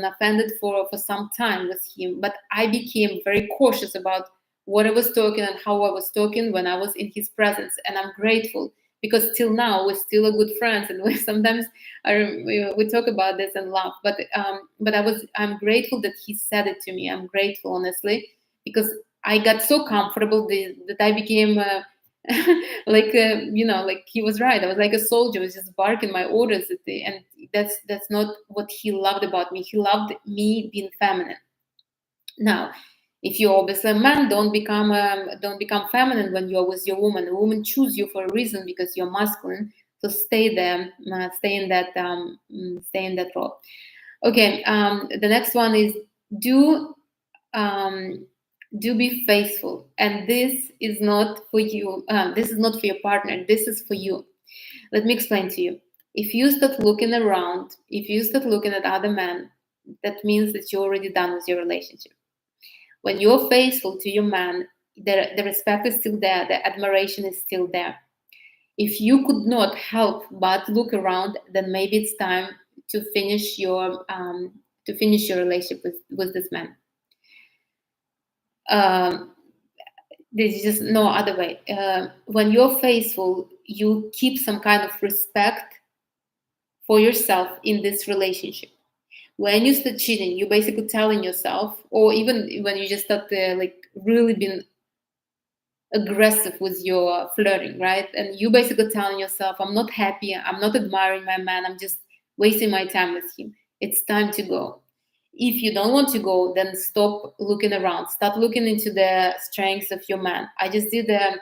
for some time with him, but I became very cautious about what I was talking and how I was talking when I was in his presence. And I'm grateful, because till now we're still a good friends, and we sometimes we talk about this and laugh. But I'm grateful that he said it to me. I'm grateful, honestly, because I got so comfortable that I became like he was right. I was like a soldier, was just barking my orders and that's not what he loved about me. He loved me being feminine. Now, if you're obviously a man, don't become feminine when you're with your woman. A woman choose you for a reason because you're masculine. So stay there, stay in that role. Okay. The next one is do um, do be faithful, and this is not for you. This is not for your partner. This is for you. Let me explain to you. If you start looking around, if you start looking at other men, that means that you're already done with your relationship. When you're faithful to your man, the respect is still there, the admiration is still there. If you could not help but look around, then maybe it's time to finish your relationship with this man. There's just no other way. When you're faithful, you keep some kind of respect for yourself in this relationship. When you start cheating, you're basically telling yourself, or even when you just start really being aggressive with your flirting, right? And you basically telling yourself, I'm not happy, I'm not admiring my man, I'm just wasting my time with him. It's time to go. If you don't want to go, then stop looking around. Start looking into the strengths of your man. I just did a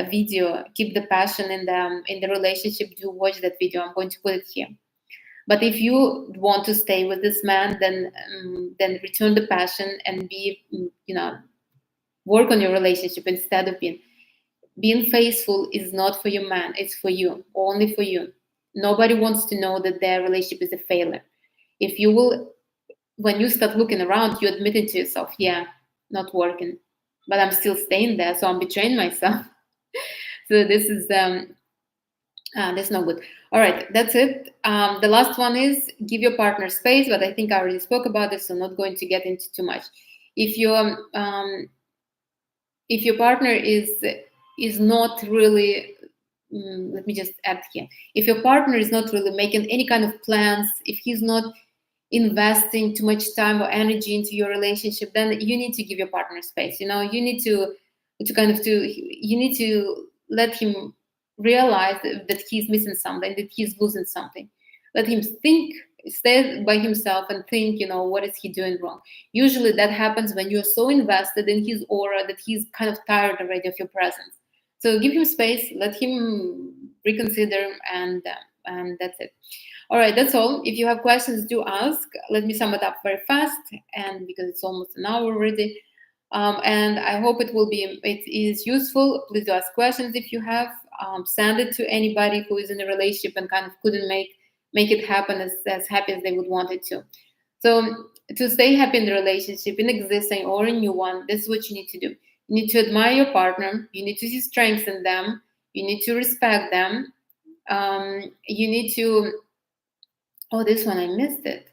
video, keep the passion in the relationship. Do watch that video. I'm going to put it here. But if you want to stay with this man, then return the passion and be, work on your relationship instead of being faithful is not for your man. It's for you, only for you. Nobody wants to know that their relationship is a failure. If you will, when you start looking around, you admit it to yourself, yeah, not working, but I'm still staying there, so I'm betraying myself. So this is that's not good. All right, that's it. The last one is give your partner space, but I think I already spoke about this, so I'm not going to get into too much. If your partner is not really, let me just add here. If your partner is not really making any kind of plans, if he's not investing too much time or energy into your relationship, then you need to give your partner space. You need to you need to let him realize that he's missing something, that he's losing something. Let him think, stay by himself and think, what is he doing wrong? Usually that happens when you're so invested in his aura that he's kind of tired already of your presence. So give him space, let him reconsider, and that's it. All right, that's all. If you have questions, do ask. Let me sum it up very fast, and because it's almost an hour already. And I hope it is useful. Please do ask questions if you have. Send it to anybody who is in a relationship and kind of couldn't make it happen as happy as they would want it to. So to stay happy in the relationship, in existing or a new one, this is what you need to do. You need to admire your partner. You need to see strengths in them. You need to respect them. You need to... Oh, this one, I missed it.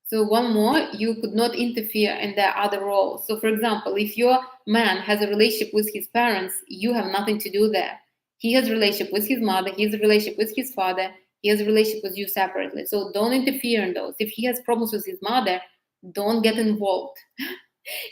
So one more, you could not interfere in their other roles. So for example, if your man has a relationship with his parents, you have nothing to do there. He has a relationship with his mother, he has a relationship with his father, he has a relationship with you separately. So don't interfere in those. If he has problems with his mother, don't get involved.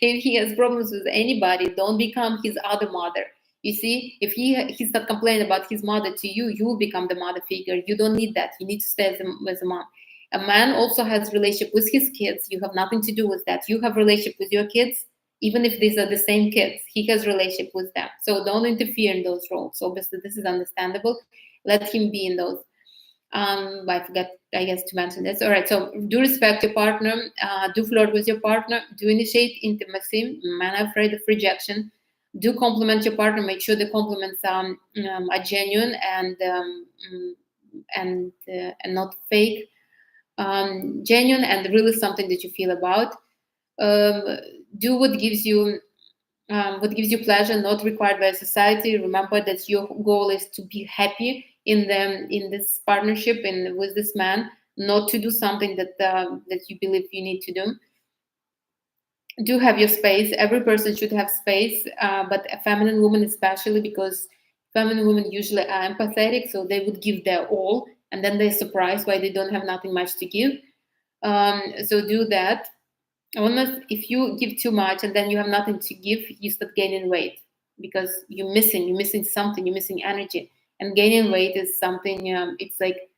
If he has problems with anybody, don't become his other mother. You see, if he start complaining about his mother to you, you will become the mother figure. You don't need that. You need to stay as a mom. A man also has relationship with his kids. You have nothing to do with that. You have relationship with your kids, even if these are the same kids. He has relationship with them. So don't interfere in those roles. Obviously, this is understandable. Let him be in those. I forgot, I guess, to mention this. All right, so do respect your partner, do flirt with your partner, do initiate intimacy, man are afraid of rejection, do compliment your partner, make sure the compliments are genuine and not fake, genuine and really something that you feel about. Do what gives you pleasure, not required by society. Remember that your goal is to be happy in this partnership and with this man, not to do something that you believe you need to do. Do have your space. Every person should have space, but a feminine woman especially, because Feminine women usually are empathetic, so they would give their all, and then they're surprised why they don't have nothing much to give. So do that. Almost if you give too much and then you have nothing to give, you start gaining weight because you're missing something, you're missing energy. And gaining weight is something, it's like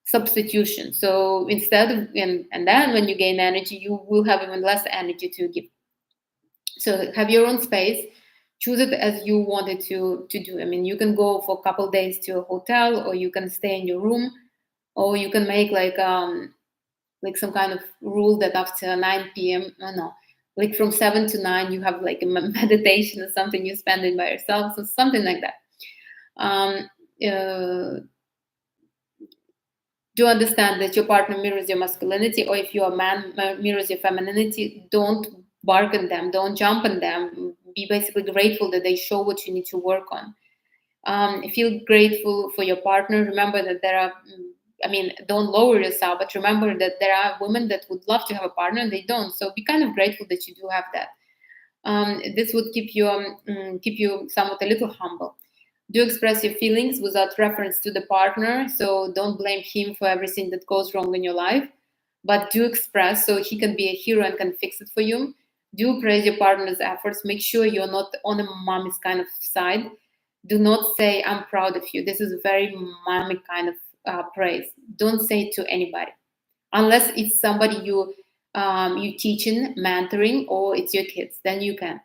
substitution. So instead of, and then when you gain energy, you will have even less energy to give. So have your own space, choose it as you wanted to do. I mean, you can go for a couple of days to a hotel, or you can stay in your room, or you can make like some kind of rule that after 9 p.m. No, like from 7 to 9 you have like a meditation or something, you spend it by yourself, so something like that. Do understand that your partner mirrors your masculinity, or if you're a man, mirrors your femininity. Don't bark at them, don't jump on them. Be basically grateful that they show what you need to work on. Feel grateful for your partner. Remember that there are, I mean, don't lower yourself, but remember that there are women that would love to have a partner and they don't. So be kind of grateful that you do have that. This would keep you somewhat a little humble. Do express your feelings without reference to the partner. So don't blame him for everything that goes wrong in your life, but do express so he can be a hero and can fix it for you. Do praise your partner's efforts. Make sure you're not on a mommy's kind of side. Do not say, I'm proud of you. This is very mommy kind of praise. Don't say it to anybody. Unless it's somebody you teaching, mentoring, or it's your kids, then you can.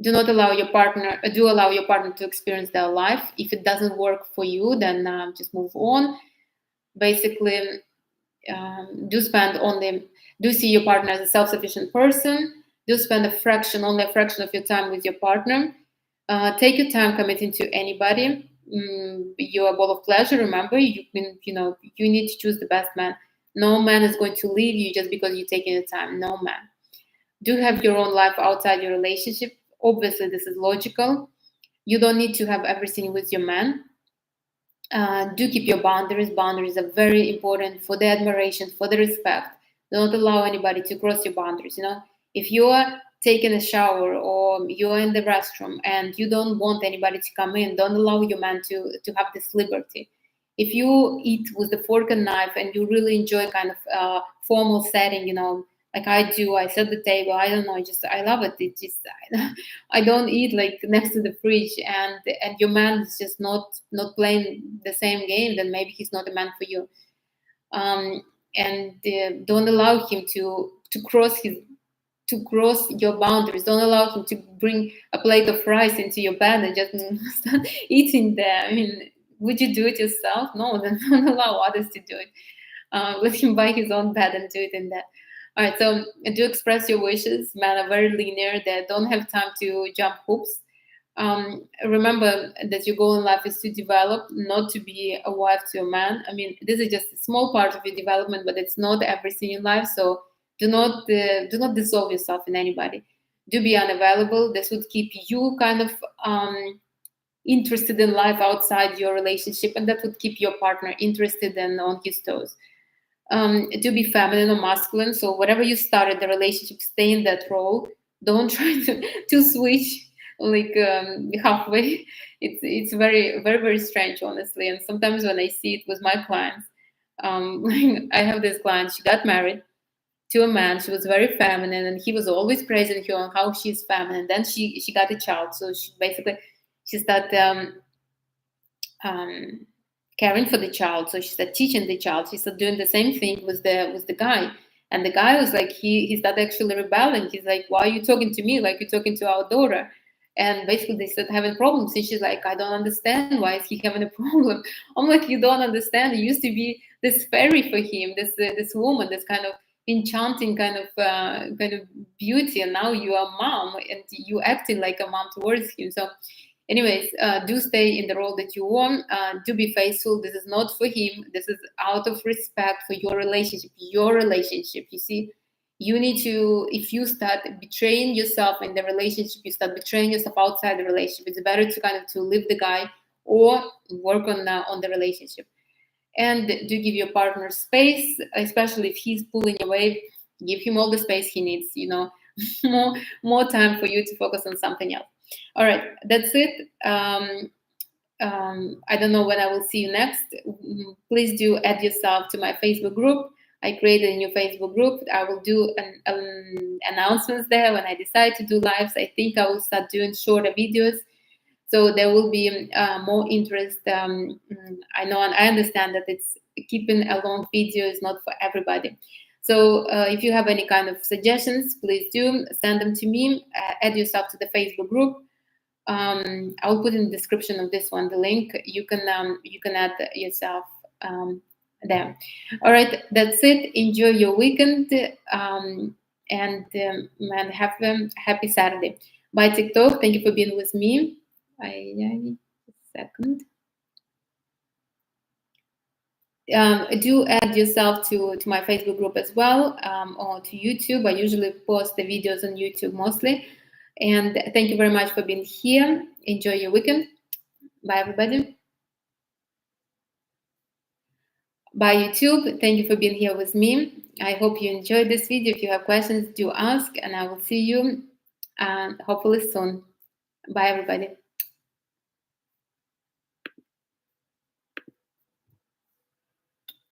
Do allow your partner to experience their life. If it doesn't work for you, then just move on. Basically, do see your partner as a self-sufficient person. Do spend only a fraction of your time with your partner. Take your time committing to anybody. You're a ball of pleasure. Remember, you need to choose the best man. No man is going to leave you just because you're taking the time. No man. Do have your own life outside your relationship. Obviously, this is logical. You don't need to have everything with your man. Do keep your boundaries. Boundaries are very important for the admiration, for the respect. Don't allow anybody to cross your boundaries. If you're taking a shower or you're in the restroom and you don't want anybody to come in, don't allow your man to have this liberty. If you eat with the fork and knife and you really enjoy kind of formal setting, like I do, I set the table. I don't know, I love it. It just I don't eat like next to the fridge, and your man is just not playing the same game. Then maybe he's not a man for you. And don't allow him to cross your boundaries. Don't allow him to bring a plate of rice into your bed and just start eating there. I mean, would you do it yourself? No, then don't allow others to do it. Let him buy his own bed and do it in there. All right, so do express your wishes. Men are very linear. They don't have time to jump hoops. Remember that your goal in life is to develop, not to be a wife to a man. I mean, this is just a small part of your development, but it's not everything in life. So do not dissolve yourself in anybody. Do be unavailable. This would keep you kind of interested in life outside your relationship, and that would keep your partner interested and on his toes. To be feminine or masculine. So whatever you started the relationship, stay in that role. Don't try to switch like halfway. It's very, very, very strange, honestly. And sometimes when I see it with my clients, I have this client. She got married to a man. She was very feminine, and he was always praising her on how she's feminine. Then she got a child, so she started caring for the child. So she started teaching the child. She started doing the same thing with the guy. And the guy was like, he started actually rebelling. He's like, why are you talking to me like you're talking to our daughter? And basically they started having problems. And she's like, I don't understand. Why is he having a problem? I'm like, you don't understand. You used to be this fairy for him, this woman, this kind of enchanting kind of beauty. And now you are a mom and you acting like a mom towards him. So anyways, do stay in the role that you want. Do be faithful. This is not for him. This is out of respect for your relationship. You see, you need to, if you start betraying yourself in the relationship, you start betraying yourself outside the relationship. It's better to kind of to leave the guy or work on the relationship. And do give your partner space, especially if he's pulling away. Give him all the space he needs. More time for you to focus on something else. All right, that's it. I don't know when I will see you next. Please do add yourself to my Facebook group. I created a new Facebook group. I will do announcements there when I decide to do lives. I think I will start doing shorter videos, so there will be more interest. I know and I understand that it's keeping a long video is not for everybody. So if you have any kind of suggestions, please do send them to me. Add yourself to the Facebook group. I will put in the description of this one the link. You can add yourself there. All right, that's it. Enjoy your weekend, and have a happy Saturday. Bye, TikTok. Thank you for being with me. Second. Do add yourself to my Facebook group as well, or to YouTube. I usually post the videos on YouTube mostly. And thank you very much for being here. Enjoy your weekend. Bye, everybody. Bye, YouTube. Thank you for being here with me. I hope you enjoyed this video. If you have questions, do ask, and I will see you hopefully soon. Bye, everybody.